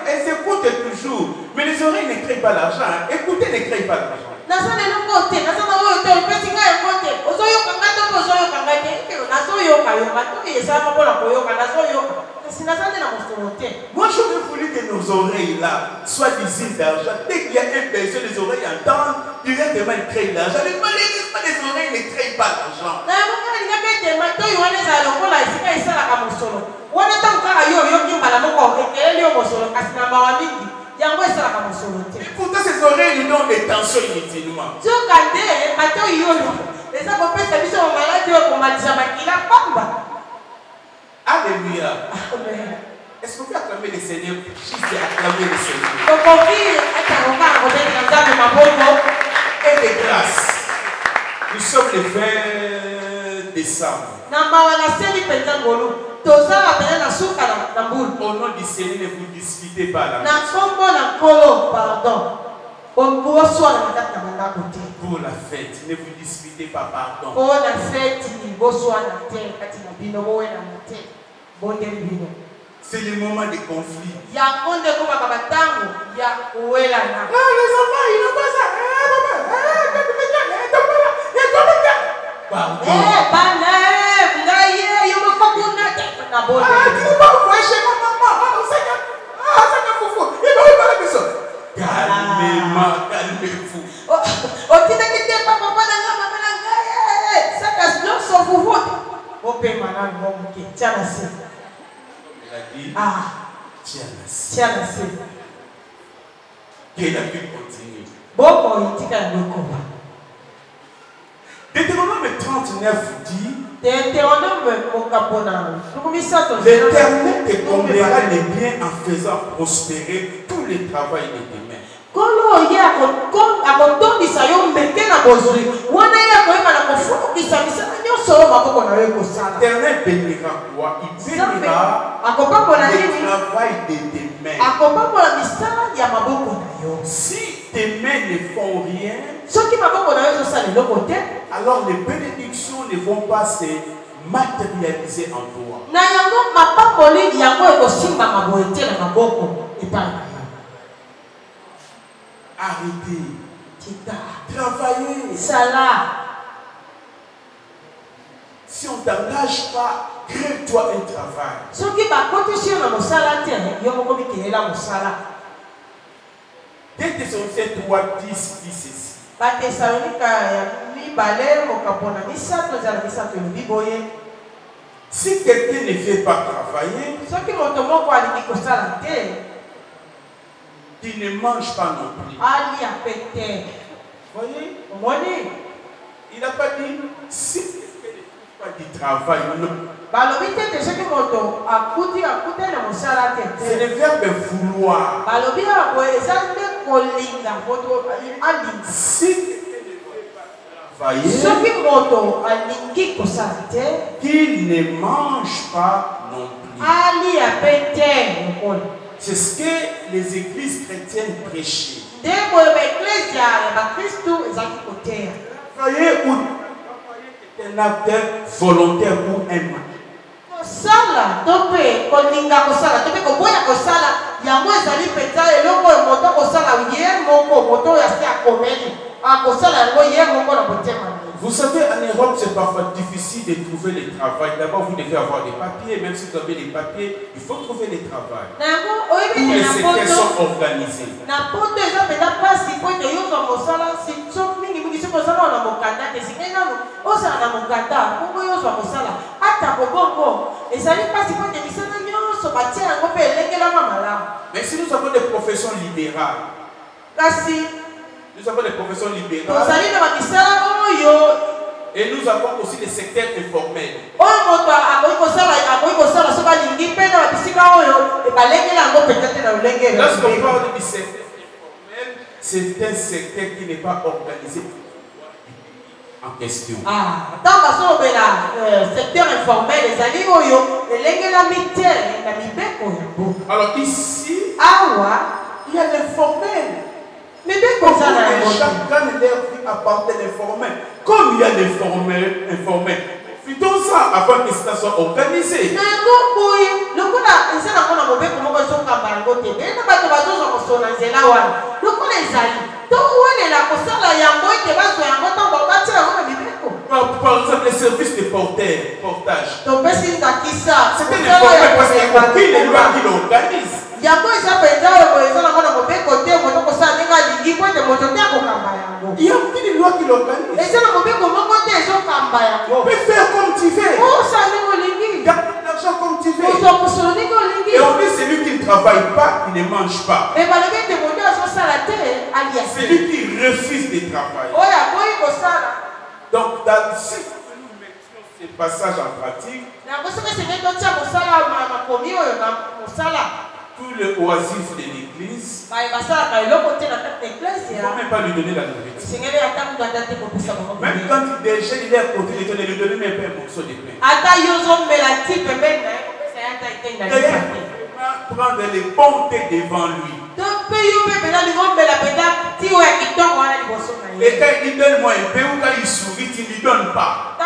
elles écoutent toujours. Mais les oreilles ne créent pas l'argent. Écouter ne crée pas l'argent. naza lelo kote naza na oyo te opesi ngai yango te ozoyoka ngai to mpe ozoyoka ngai te nazoyoka yoka to esalama mpona koyoka nazoyoka kasi naza nde na mosolo te. Moi j'aurais voulu que nos oreilles là soient d'usine d'argent. Dès qu'il y a un besoin, les oreilles entendent, directement ils créent l'argent. Mais malheureusement les oreilles ne créent pas l'argent. na yango kaka lingaka ete matoi wana ezala lokola esika esalaka mosolo wana ntango kaka yo oyoki mbala moko ekeleli yo mosolo kasi na mawa mingi yango esalaka mosolo te. Et pourtant ces oreilles nous donnent des tensions inutilement. soka nde matoi oyo eza kopesa biso bamaladi oyo komalisa makila pamba. Alléluia. Est-ce qu'on peut acclamer le Seigneur? Juste acclamer le Seigneur. okoki etangoka na kobetela nzambe maboko. Et de grâce. Nous sommes le 20 décembre. na mawa naseli mpenza ngolu tozala pene na suka na mbulu. Au nom du Seigneur, ne vous disputez pas là. na kombo na nkolo pardon boswana na kati na bandako te. Pour la fête, ne vous disputez pas, pardon. mpo na feti boswana te kati na bino bowenana te bondeli bino. C'est le moment de conflit. yango nde komaka batango ya kowelana. Non, les enfants, ils n'ont pas ça. Pardon. bana ngai yo mokokuna te na bonde. Tu ne pas envoyer chez ma maman. Ça n'a foufou. Il va parler de ça. Calmez-moi, calmez-vous. otindaki te papa na nga mama na ngai saka nyonso fufu te opema nani mo moke tia na se. Il a dit, tiens tia na se. qu'il a pu continuer. boko itika yango ekoba. Deutéronome 39 dit, Deutéronome mokapona lukumisato. l'Éternel te comblera les biens en faisant prospérer tous les travaux de tes mains. kolo ye akotondisa yo mbeke na bozwi wana ye akoyeba na kofulukisa misala nyonso oyo maboko na yo ekosala. L'Éternel bénira toi, il bénira akopambola le nini? travail de tes mains. akopambola misala ya maboko na yo. Si tes mains ne font rien, soki maboko na yo ezosala eloko te, alors les bénédictions ne vont pas se matérialiser en toi. na yango mapamboli yango ekosimbama boye te na maboko epai na yo. Arrêtez. tika Travaillez. sala. Si on ne t'engage pas, crée-toi un travail. soki bakotisi yo na mosala te yo moko mikelela mosala. 2 Thessaloniciens 3, 10 dit ceci. batesalonika ya mibale mokapona misato ezala misato elobi boye. Si quelqu'un ne fait pas travailler, soki moto moko alingi kosala te, il ne mange pas non plus. alia pe te. Voyez? omoni Il n'a pas dit si elle ne trouve pas du travail, non. C'est le verbe vouloir. Si qu'il ne mange pas non plus. C'est ce que les églises chrétiennes prêchaient. Travailler ou un acte volontaire pour un mari. Sala, tope, kolinga kosala, tope koboya kosala, yango ezali peta eloko moto kosala ye moko moto ya se akomeli. Akosala yango ye moko na botema. Vous savez, en Europe, c'est parfois difficile de trouver le travail. D'abord, vous devez avoir des papiers. Même si vous avez des papiers, il faut trouver le travail. Tous les secteurs sont organisés. Mais si nous avons des professions libérales, nous avons des professions libérales et nous avons aussi des secteurs informels. Lorsqu'on parle du secteur informel, c'est un secteur qui n'est pas organisé en question. Alors ici, il y a l'informel. Mais chacun de leur vie appartient l'informel. Comme il y a l'informel, faisons ça avant que ça soit organisé. Par exemple, les services de portage. C'est un informel parce qu'il n'y a aucune loi qui l'organise. Il y a aucune loi qui l'organise. Tu peux faire comme tu veux. Garder l'argent comme tu veux. Et en plus, celui qui ne travaille pas, il ne mange pas. Celui qui refuse de travailler. Donc, si nous mettions ces passages en pratique, tous les oisifs de l'église, il ne faut même pas lui donner la nourriture. Même quand déjà il est à côté, il ne lui donne même pas un morceau de pain. D'ailleurs, prendre les bontés devant lui. Et quand il donne moi un peu, ou quand il sourit, il ne lui donne pas.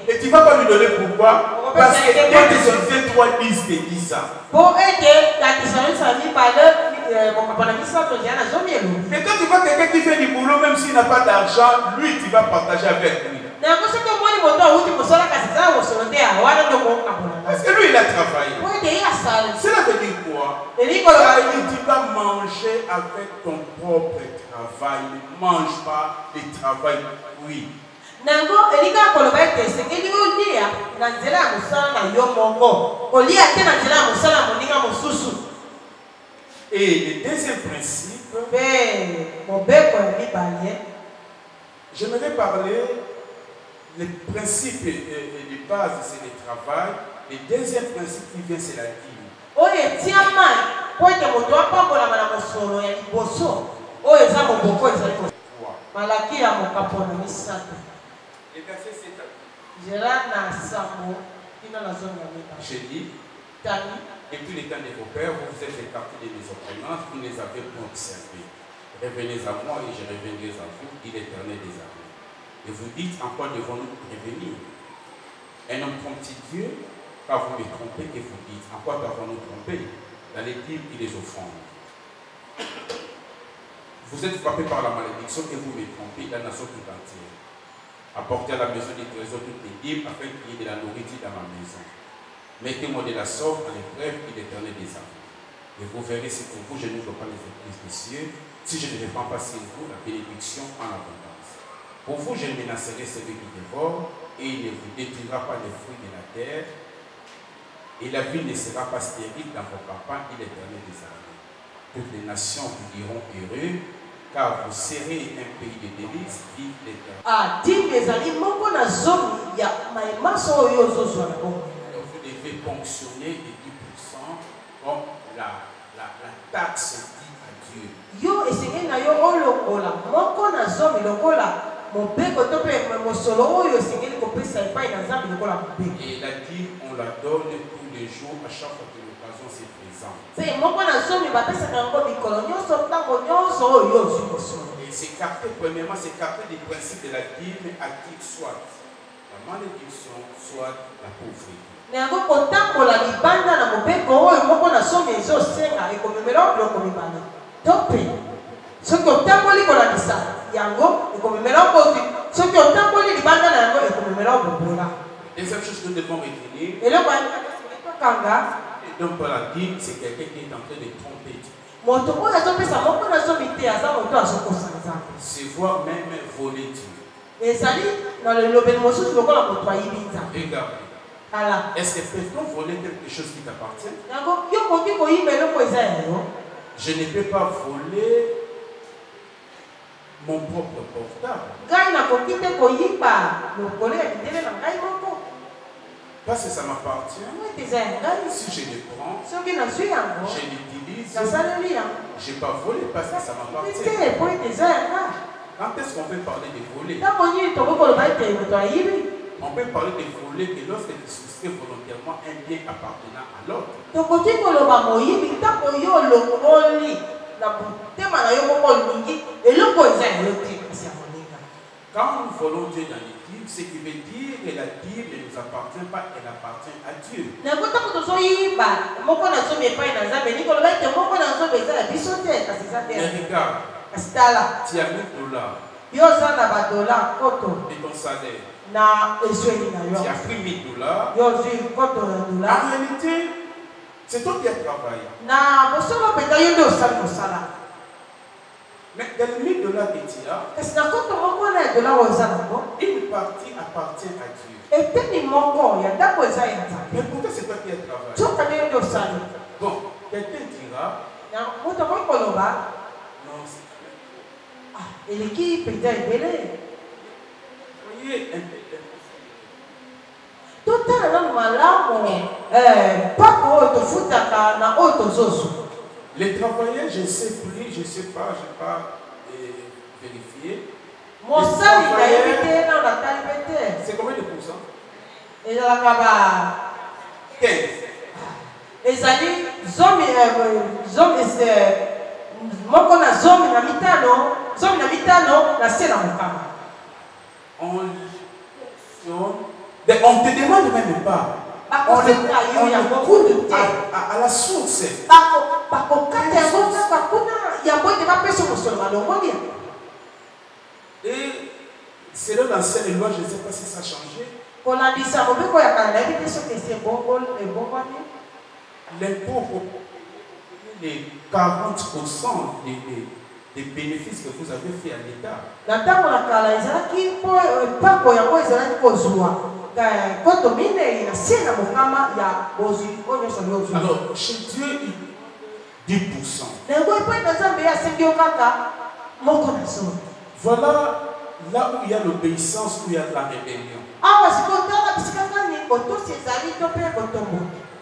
Et tu ne vas pas lui donner pourquoi? Parce que dès que son fait 3 10 te dit ça. Mais quand tu vois quelqu'un qui fait du boulot, même s'il n'a pas d'argent, lui, tu vas partager avec lui. Parce que lui, il a travaillé. Cela veut dire quoi? Ça veut dire que tu vas manger avec ton propre travail. Ne mange pas le travail, oui. Et le deuxième principe, j'aimerais parler le principe de base, c'est le travail. Le deuxième principe qui vient, c'est la dîme. Le verset 7 j'ai dit, depuis les temps de vos pères, vous vous êtes écartés de mes ordonnances, vous ne les avez pas observées. Revenez à moi et je reviendrai à vous, dit l'Éternel des armées. Et vous dites, en quoi devons-nous revenir? Un homme trompe-t-il Dieu? Car vous me trompez et vous dites, en quoi devons-nous tromper? Dans les dîmes et les offrandes. Vous êtes frappés par la malédiction et vous me trompez, la nation tout entière. Apportez à la maison des trésors toutes les dîmes afin qu'il y ait de la nourriture dans ma maison. Mettez-moi de la sorte à l'épreuve et l'Éternel des armées. Et vous verrez si pour vous je n'ouvre pas les églises des cieux, si je ne répands pas sur vous la bénédiction en abondance. Pour vous je menacerai celui qui dévore, et il ne vous détruira pas les fruits de la terre, et la ville ne sera pas stérile dans vos campagnes, et l'Éternel des armées. Toutes les nations vous diront heureux, car vous serez un pays de délices, vive l'Éternel. Ah, dîme ezali moko na zomi ya maemaso oyo ozozwa na bongo. Donc vous devez ponctionner les 10% comme la taxe due à Dieu. Yo esengeli na yo olokola moko na zomi lokola mobeko to mpe mosolo oyo esengeli kopesa epai na Nzambe lokola mobeko. Et la dîme, on la donne tous les jours à chaque fois que l'occasion se présente. Mpe moko na zomi bapesaka yango mikolo nyonso ntango nyonso oyo yo ozwi mosolo. Et s'écarter, premièrement, s'écarter des principes de la dîme active, soit la malédiction, soit la pauvreté. Na yango kotambola libanda na mobeko oyo moko na zomi ezosenga ekomemela biloko mibale to mpe soki otamboli kolakisa yango ekomemela okozwi soki otamboli libanda na yango ekomemela obobola. Deuxième chose que nous devons retenir, eloko yakanga donc par la dîme, c'est quelqu'un qui est en train de tromper Dieu. moto oyo azopesa moko na zomi te aza moto azokosa Nzambe. Se voit même voler Dieu. ezali na lelobeli mosusu lokola moto ayibi Nzambe. Regardez. Ala. Est-ce que peut-on voler quelque chose qui t'appartient? yango yo koki koyiba eloko eza ya yo. Je ne peux pas voler mon propre portable. ngai nakoki te koyiba lokolo ya mindele na ngai moko. Parce que ça m'appartient. ete eza ya ngai. Si je le prends, soki nazwi yango je l'utilise, nasaleli yango je n'ai pas volé parce que ça m'appartient. te po ete eza ya ngai. Quand est-ce qu'on peut parler de voler? ntango nini tokokoloba ete moto ayibi. On peut parler de voler que lorsque tu soustrais volontairement un bien appartenant à l'autre. tokoki koloba moyibi ntango yo olongoli na motema na yo moko olingi eloko eza ya yo te kasi ya moninga. Quand nous volons Dieu dans les dîmes, ce qui veut dire que la dîme ne nous appartient pas, elle appartient à Dieu. nango ntango tozoyiba moko na zomi epai na Nzambe elingi koloba ete moko na zomi eza ya biso te kasi eza te. Mais regarde, kasi tala tu as $1000 yo oza na badola koto de ton salaire, na ezweni na yo tu as pris $1000. yo ozwi koto na dola. En réalité, c'est toi qui as travaillé. na bosolo mpenza yo nde osali mosala. Mais dans les $1000 que tu as, kasi na koto moko na ya dola oyo eza nango une partie appartient à Dieu. eteni moko ya ndako eza ya Nzambe. Mais pourtant, c'est toi qui as travaillé. soka nde yo nde osali. Bon, quelqu'un dira, na moto akoki koloba non, c'est eleki mpenza ebele voyez, totala nanu malamu mpako oyo tofutaka na oyo tozozwa. les travailleurs, je ne sais plus, je ne sais pas, je n'ai pas vérifié. mosali nayebi te na natali mpe te. C'est combien de pourcents? ezalaka ba 15. ezali zomi moko na zomi na mitano na se na mokama. On te demande même pas. On écoute à la source. bakokata yango kaka kuna yango ete bapesa mosolo balongoli. Et selon l'ancienne loi, je ne sais pas si ça a changé. kolandisa mobeko ya kala nayebi te soki esi ebongwani. L'impôt pour les 40% des bénéfices que vous avez fait à l'État. na ntango na kala ezalaki mpako yango ezalaki kozwa koto minei na se na mokama ya bozwi oyo nyonso yozwi. Alors, chez Dieu, 10%. na yango epai na Nzambe ye asengi yo kaka moko na zomi. Voilà là où il y a l'obéissance, où il y a la rébellion. awa sikoyo tala bisika kani botosi ezali to mpe botombo.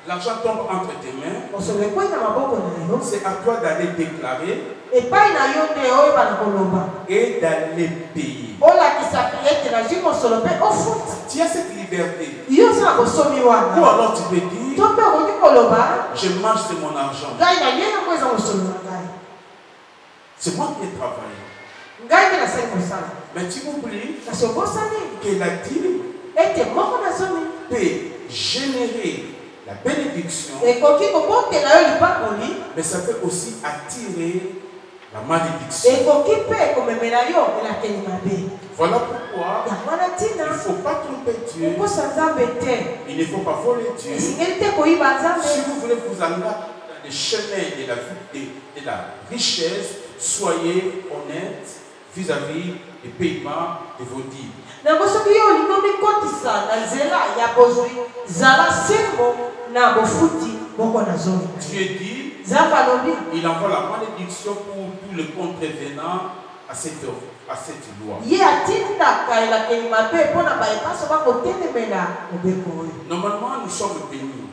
L'argent tombe entre tes mains. mosolo ekwei na maboko na yo. C'est à toi d'aller déclarer epai na yo nde oyebana koloba et d'aller payer. olakisaki ete nazwi mosolo mpe ofuta. Tu as cette liberté. yo oza na bosomi Ou wana alors tu peux dire, to mpe okoki koloba je mange de mon argent. ngai na ye yango eza mosolo na ngai. C'est moi qui ai travaillé. ngai nde nasali mosala. Mais tu oublies kasi obosani que la dîme ete moko na zomi peut générer la bénédiction, ekoki kobotela yo lipakoli. mais ça peut aussi attirer la malédiction. ekoki mpe ekomemela yo elakeli mabe. Voilà pourquoi yango wana il ntina ne faut pas tromper Dieu. kokosa Nzambe te. Il ne faut pas voler Dieu. esengeli te koyiba Nzambe. Si vous voulez vous amener dans les chemins de la richesse, soyez honnête vis-à-vis des paiements de vos dîmes. nango soki yo olingi omikotisa na nzela ya bozwi zala sembo na bofuti moko na zomi. Dieu dit, Il envoie la malédiction pour tout le contrevenant à cette loi. Normalement, nous sommes bénis.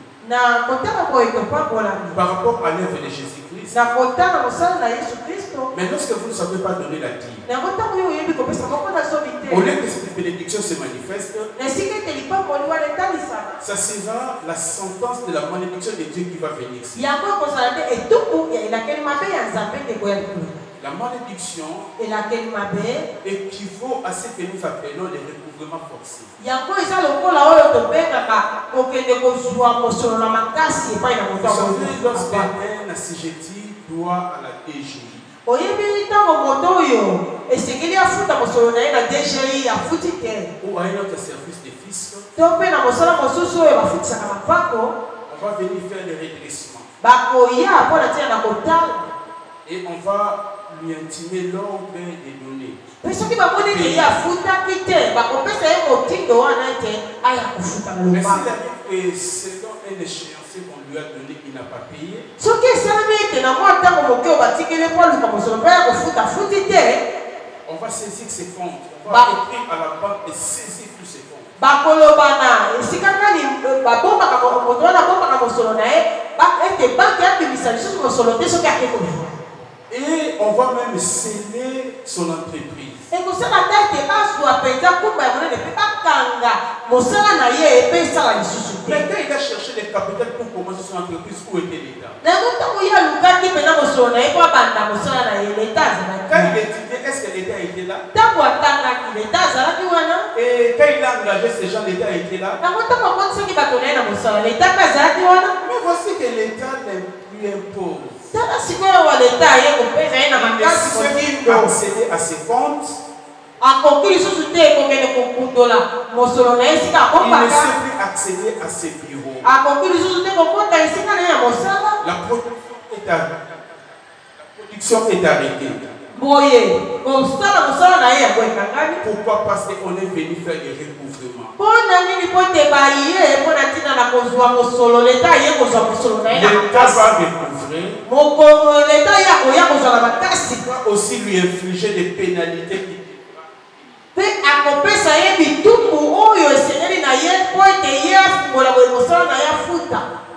Par rapport à l'œuvre de Jésus-Christ. Mais lorsque vous ne savez pas donner la dîme, au lieu que cette bénédiction se manifeste, ça sera la sentence de la malédiction de Dieu qui va venir ici. La malédiction équivaut à ce que nous appelons les recouvrements forcés. Vous savez, lorsqu'un assujetti doit à la DGI, ou à un autre service de fisc, on va venir faire le redressement. Et on va lui intimer l'ordre des données. Mais c'est la que selon un échéancier qu'on lui a donné, il n'a pas payé. On va saisir ses comptes. On va écrire à la banque et saisir tous ses comptes. Et on va même sceller son entreprise. Mais c'est là il a cherché les capitales pour commencer son entreprise. Où était l'État? Quand il étudiait, est-ce que l'État était là? Et quand il a engagé ces gens, l'État était là? Mais voici que l'État lui impose. Il ne sait plus accéder à ses comptes. Il ne sait plus accéder à ses bureaux. La production est arrêtée. Pourquoi? Parce qu'on est venu faire des recouvrements. L'État va recouvrer. Va aussi lui infliger des pénalités qui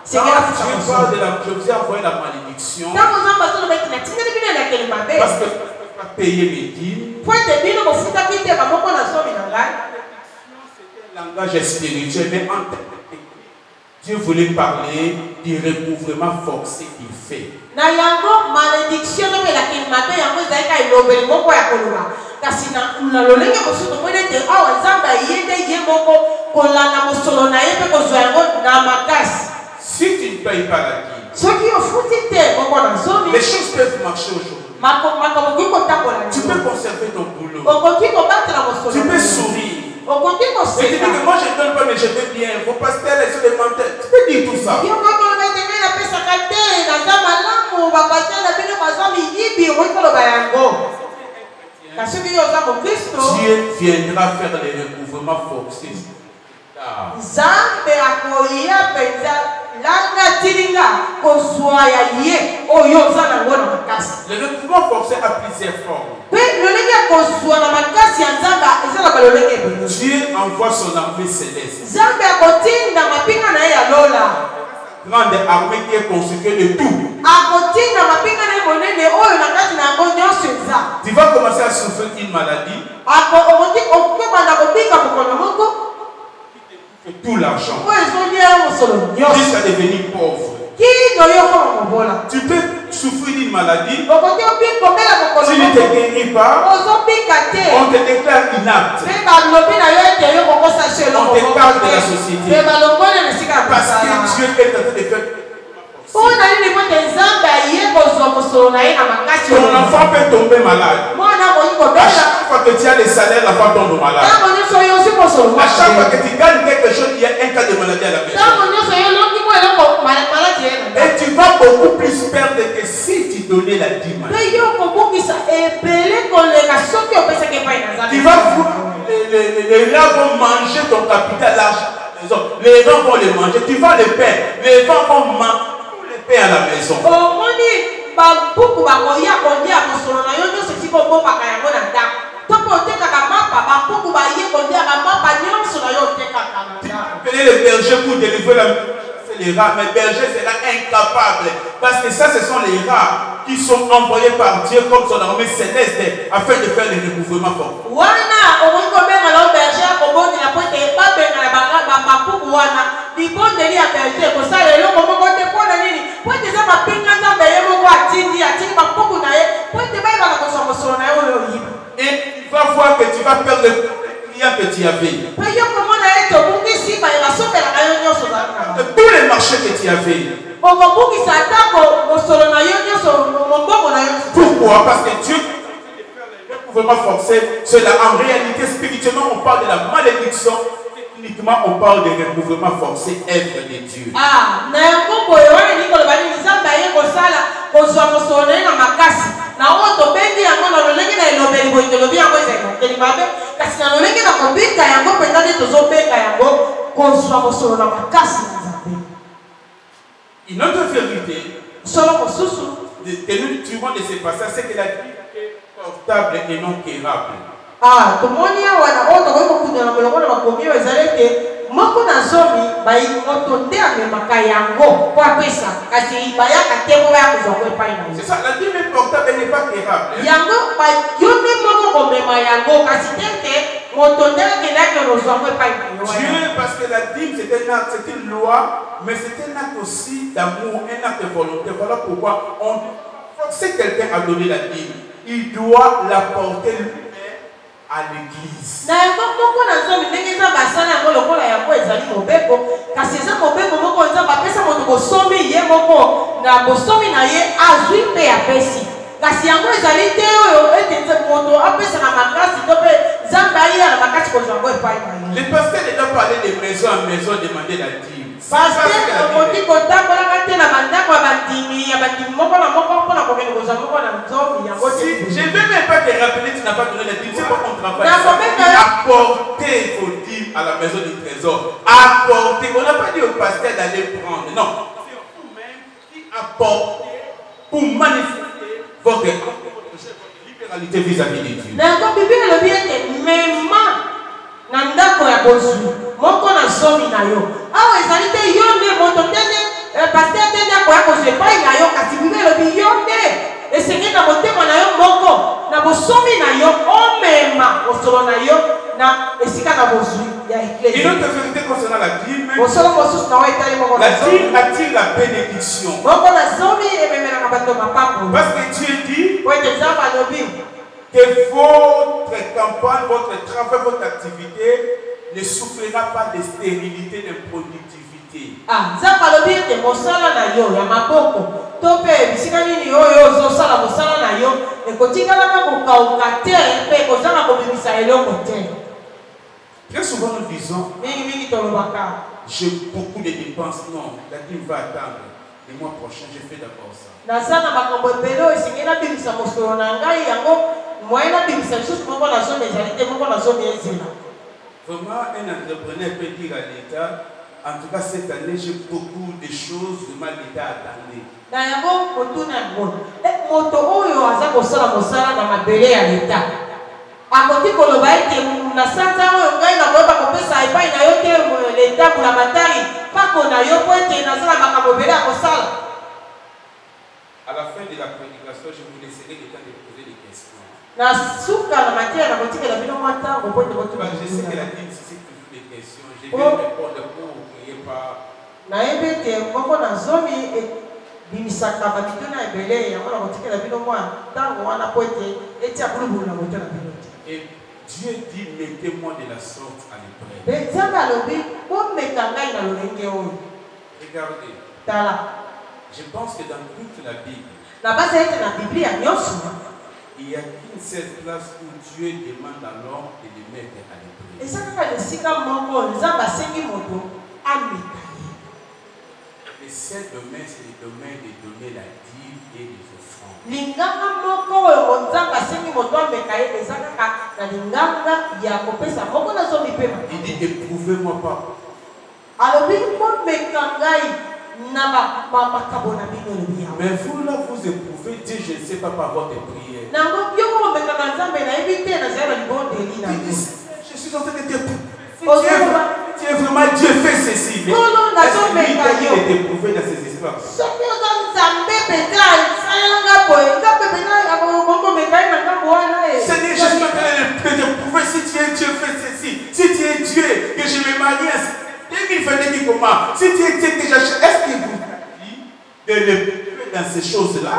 je vous ai envoyé la malédiction parce que je ne peux pas payer mes dîmes. C'est un langage spirituel, mais en fait, Dieu voulait parler du recouvrement forcé qu'il fait. Si tu ne payes pas la dîme, les choses peuvent marcher aujourd'hui. Tu peux conserver ton boulot. Tu peux sourire. Et tu dis que moi je ne donne pas, mais je vais bien. Vos pasteurs, ils sont des menteurs. Tu peux dire tout ça. Dieu viendra faire les recouvrements forcés. Le recouvrement forcé a plusieurs formes. Dieu envoie son armée céleste. Grande armée qui est constituée de tout. Tu vas commencer à souffrir d'une maladie. Tout l'argent jusqu'à devenir pauvre. Tu peux souffrir d'une maladie. Tu ne te guéris pas. On te déclare inapte. On t'écarte de la société. Parce que Dieu est en train de faire. Ton enfant peut tomber malade. À chaque fois que tu as les salaires, l'enfant tombe malade. À chaque fois que tu gagnes quelque chose, il y a un cas de maladie à la maison. Et tu vas beaucoup plus perdre que si tu donnais la dîme. Tu vas les gens vont manger ton capital, l'argent. Les gens vont les manger. Tu vas les perdre. Les gens vont manger. paix à la maison. Quel est le berger pour délivrer les rats? Mais le berger sera incapable. Parce que ça, ce sont les rats qui sont envoyés par Dieu comme son armée céleste afin de faire les recouvrements forts. Et tu vas voir que tu vas perdre le client que tu avais. Tous les marchés que tu avais. Pourquoi? Parce que Dieu ne pouvait pas forcer cela. En réalité, spirituellement, on parle de la malédiction. Techniquement, on parle de recouvrement forcé, œuvre de Dieu. Une autre vérité de ces passages, c'est que la vie est portable et non quérable. C'est ça, la dîme est portable et n'est pas quérable. Dieu, parce que la dîme c'est un acte, c'est une loi, mais c'est un acte aussi d'amour, un acte de volonté. Voilà pourquoi on force quelqu'un à donner la dîme. Il doit la porter à l'église. Les pasteurs ne doivent pas aller de maison en maison demander la dîme. Je ne vais même pas te rappeler que tu n'as pas donné la dîme. C'est pas mon travail. Apporter vos dîmes à la maison du trésor. Apporter. On n'a pas dit au pasteur d'aller prendre. Non. C'est vous-même qui apportez pour manifester votre libéralité vis-à-vis de Dieu. Une autre vérité concernant la dîme, la dîme attire la bénédiction. Parce que Dieu dit que votre campagne, votre travail, votre activité ne souffrira pas de stérilité, d'improductivité. Très souvent nous disons, j'ai beaucoup de dépenses. Non, la dîme va attendre. Le mois prochain, je fais d'abord ça. Vraiment, un entrepreneur peut dire à l'État, en tout cas cette année, j'ai beaucoup de choses, vraiment l'État attendait. À la fin de la prédication, je vous laisserai le temps de poser des questions. Je sais que la dîme, c'est toujours des questions. Je vais répondre pour que vous ne criez pas. Et Dieu dit, mettez-moi de la sorte à l'épreuve. Regardez. Je pense que dans toute la Bible, il n'y a qu'une seule place où Dieu demande à l'homme de le mettre à l'épreuve. Le seul domaine, c'est le domaine de donner la dîme et les offrandes. Il dit, éprouvez-moi pas. Mais vous là, vous éprouvez Dieu, je ne sais pas, par votre prière. Je suis en train de te tu es vraiment Dieu fait ceci. Mais est-ce que lui est éprouvé dans ses histoires? Seigneur, je suis en train de t'éprouver si tu es Dieu fait ceci. Si tu es Dieu, que je me marie. Comment? Si tu es Dieu que j'achète, est-ce qu'il vous dit de l'éprouver dans ces choses-là?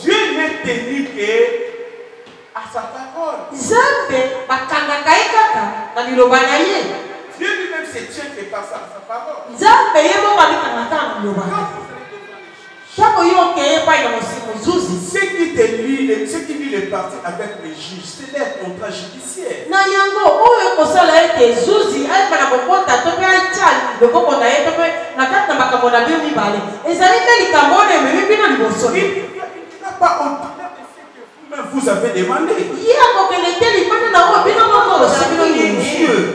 Dieu n'est tenu que à sa parole. Dieu lui-même se tient que par sa parole. Ceux qui lit les parties avec les juges, c'est leur contrat judiciaire. Vous avez demandé.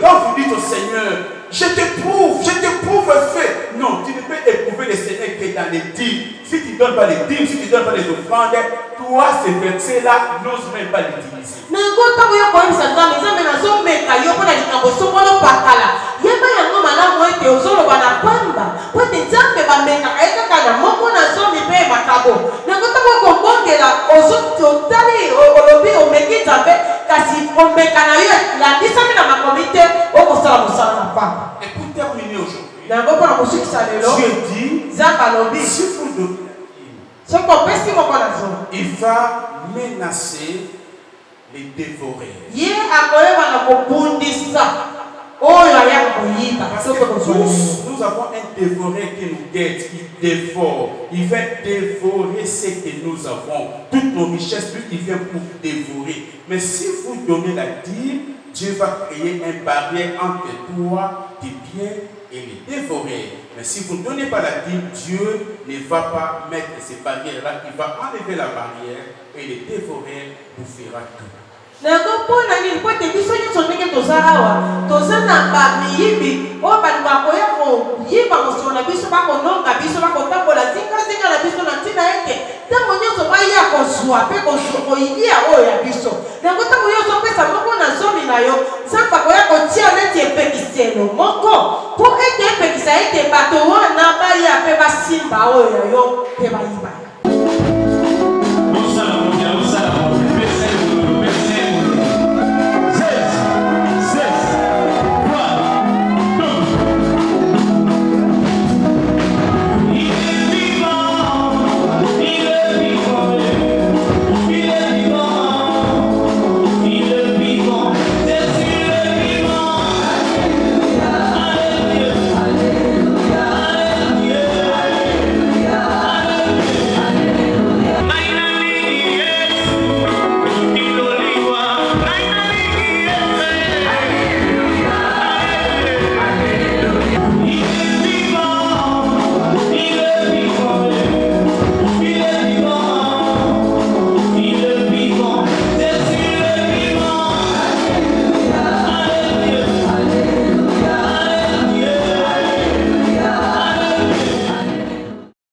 Quand vous dites au Seigneur, je te prouve fait. Non, tu ne peux éprouver le Seigneur que dans les dîmes. Si tu ne donnes pas les dîmes, si tu ne donnes pas les offrandes, toi, ces versets-là, n'ose même pas l'utiliser. Et pour terminer aujourd'hui, Dieu dit, si vous donnez, il va menacer les dévorer. Parce que nous avons un dévoré qui nous guette, qui dévore. Il va dévorer ce que nous avons. Toutes nos richesses, lui, il vient pour dévorer. Mais si vous donnez la dîme, Dieu va créer une barrière entre toi, tes biens et les dévorer. Mais si vous ne donnez pas la dîme, Dieu ne va pas mettre ces barrières-là. Il va enlever la barrière et les dévorer vous fera tout.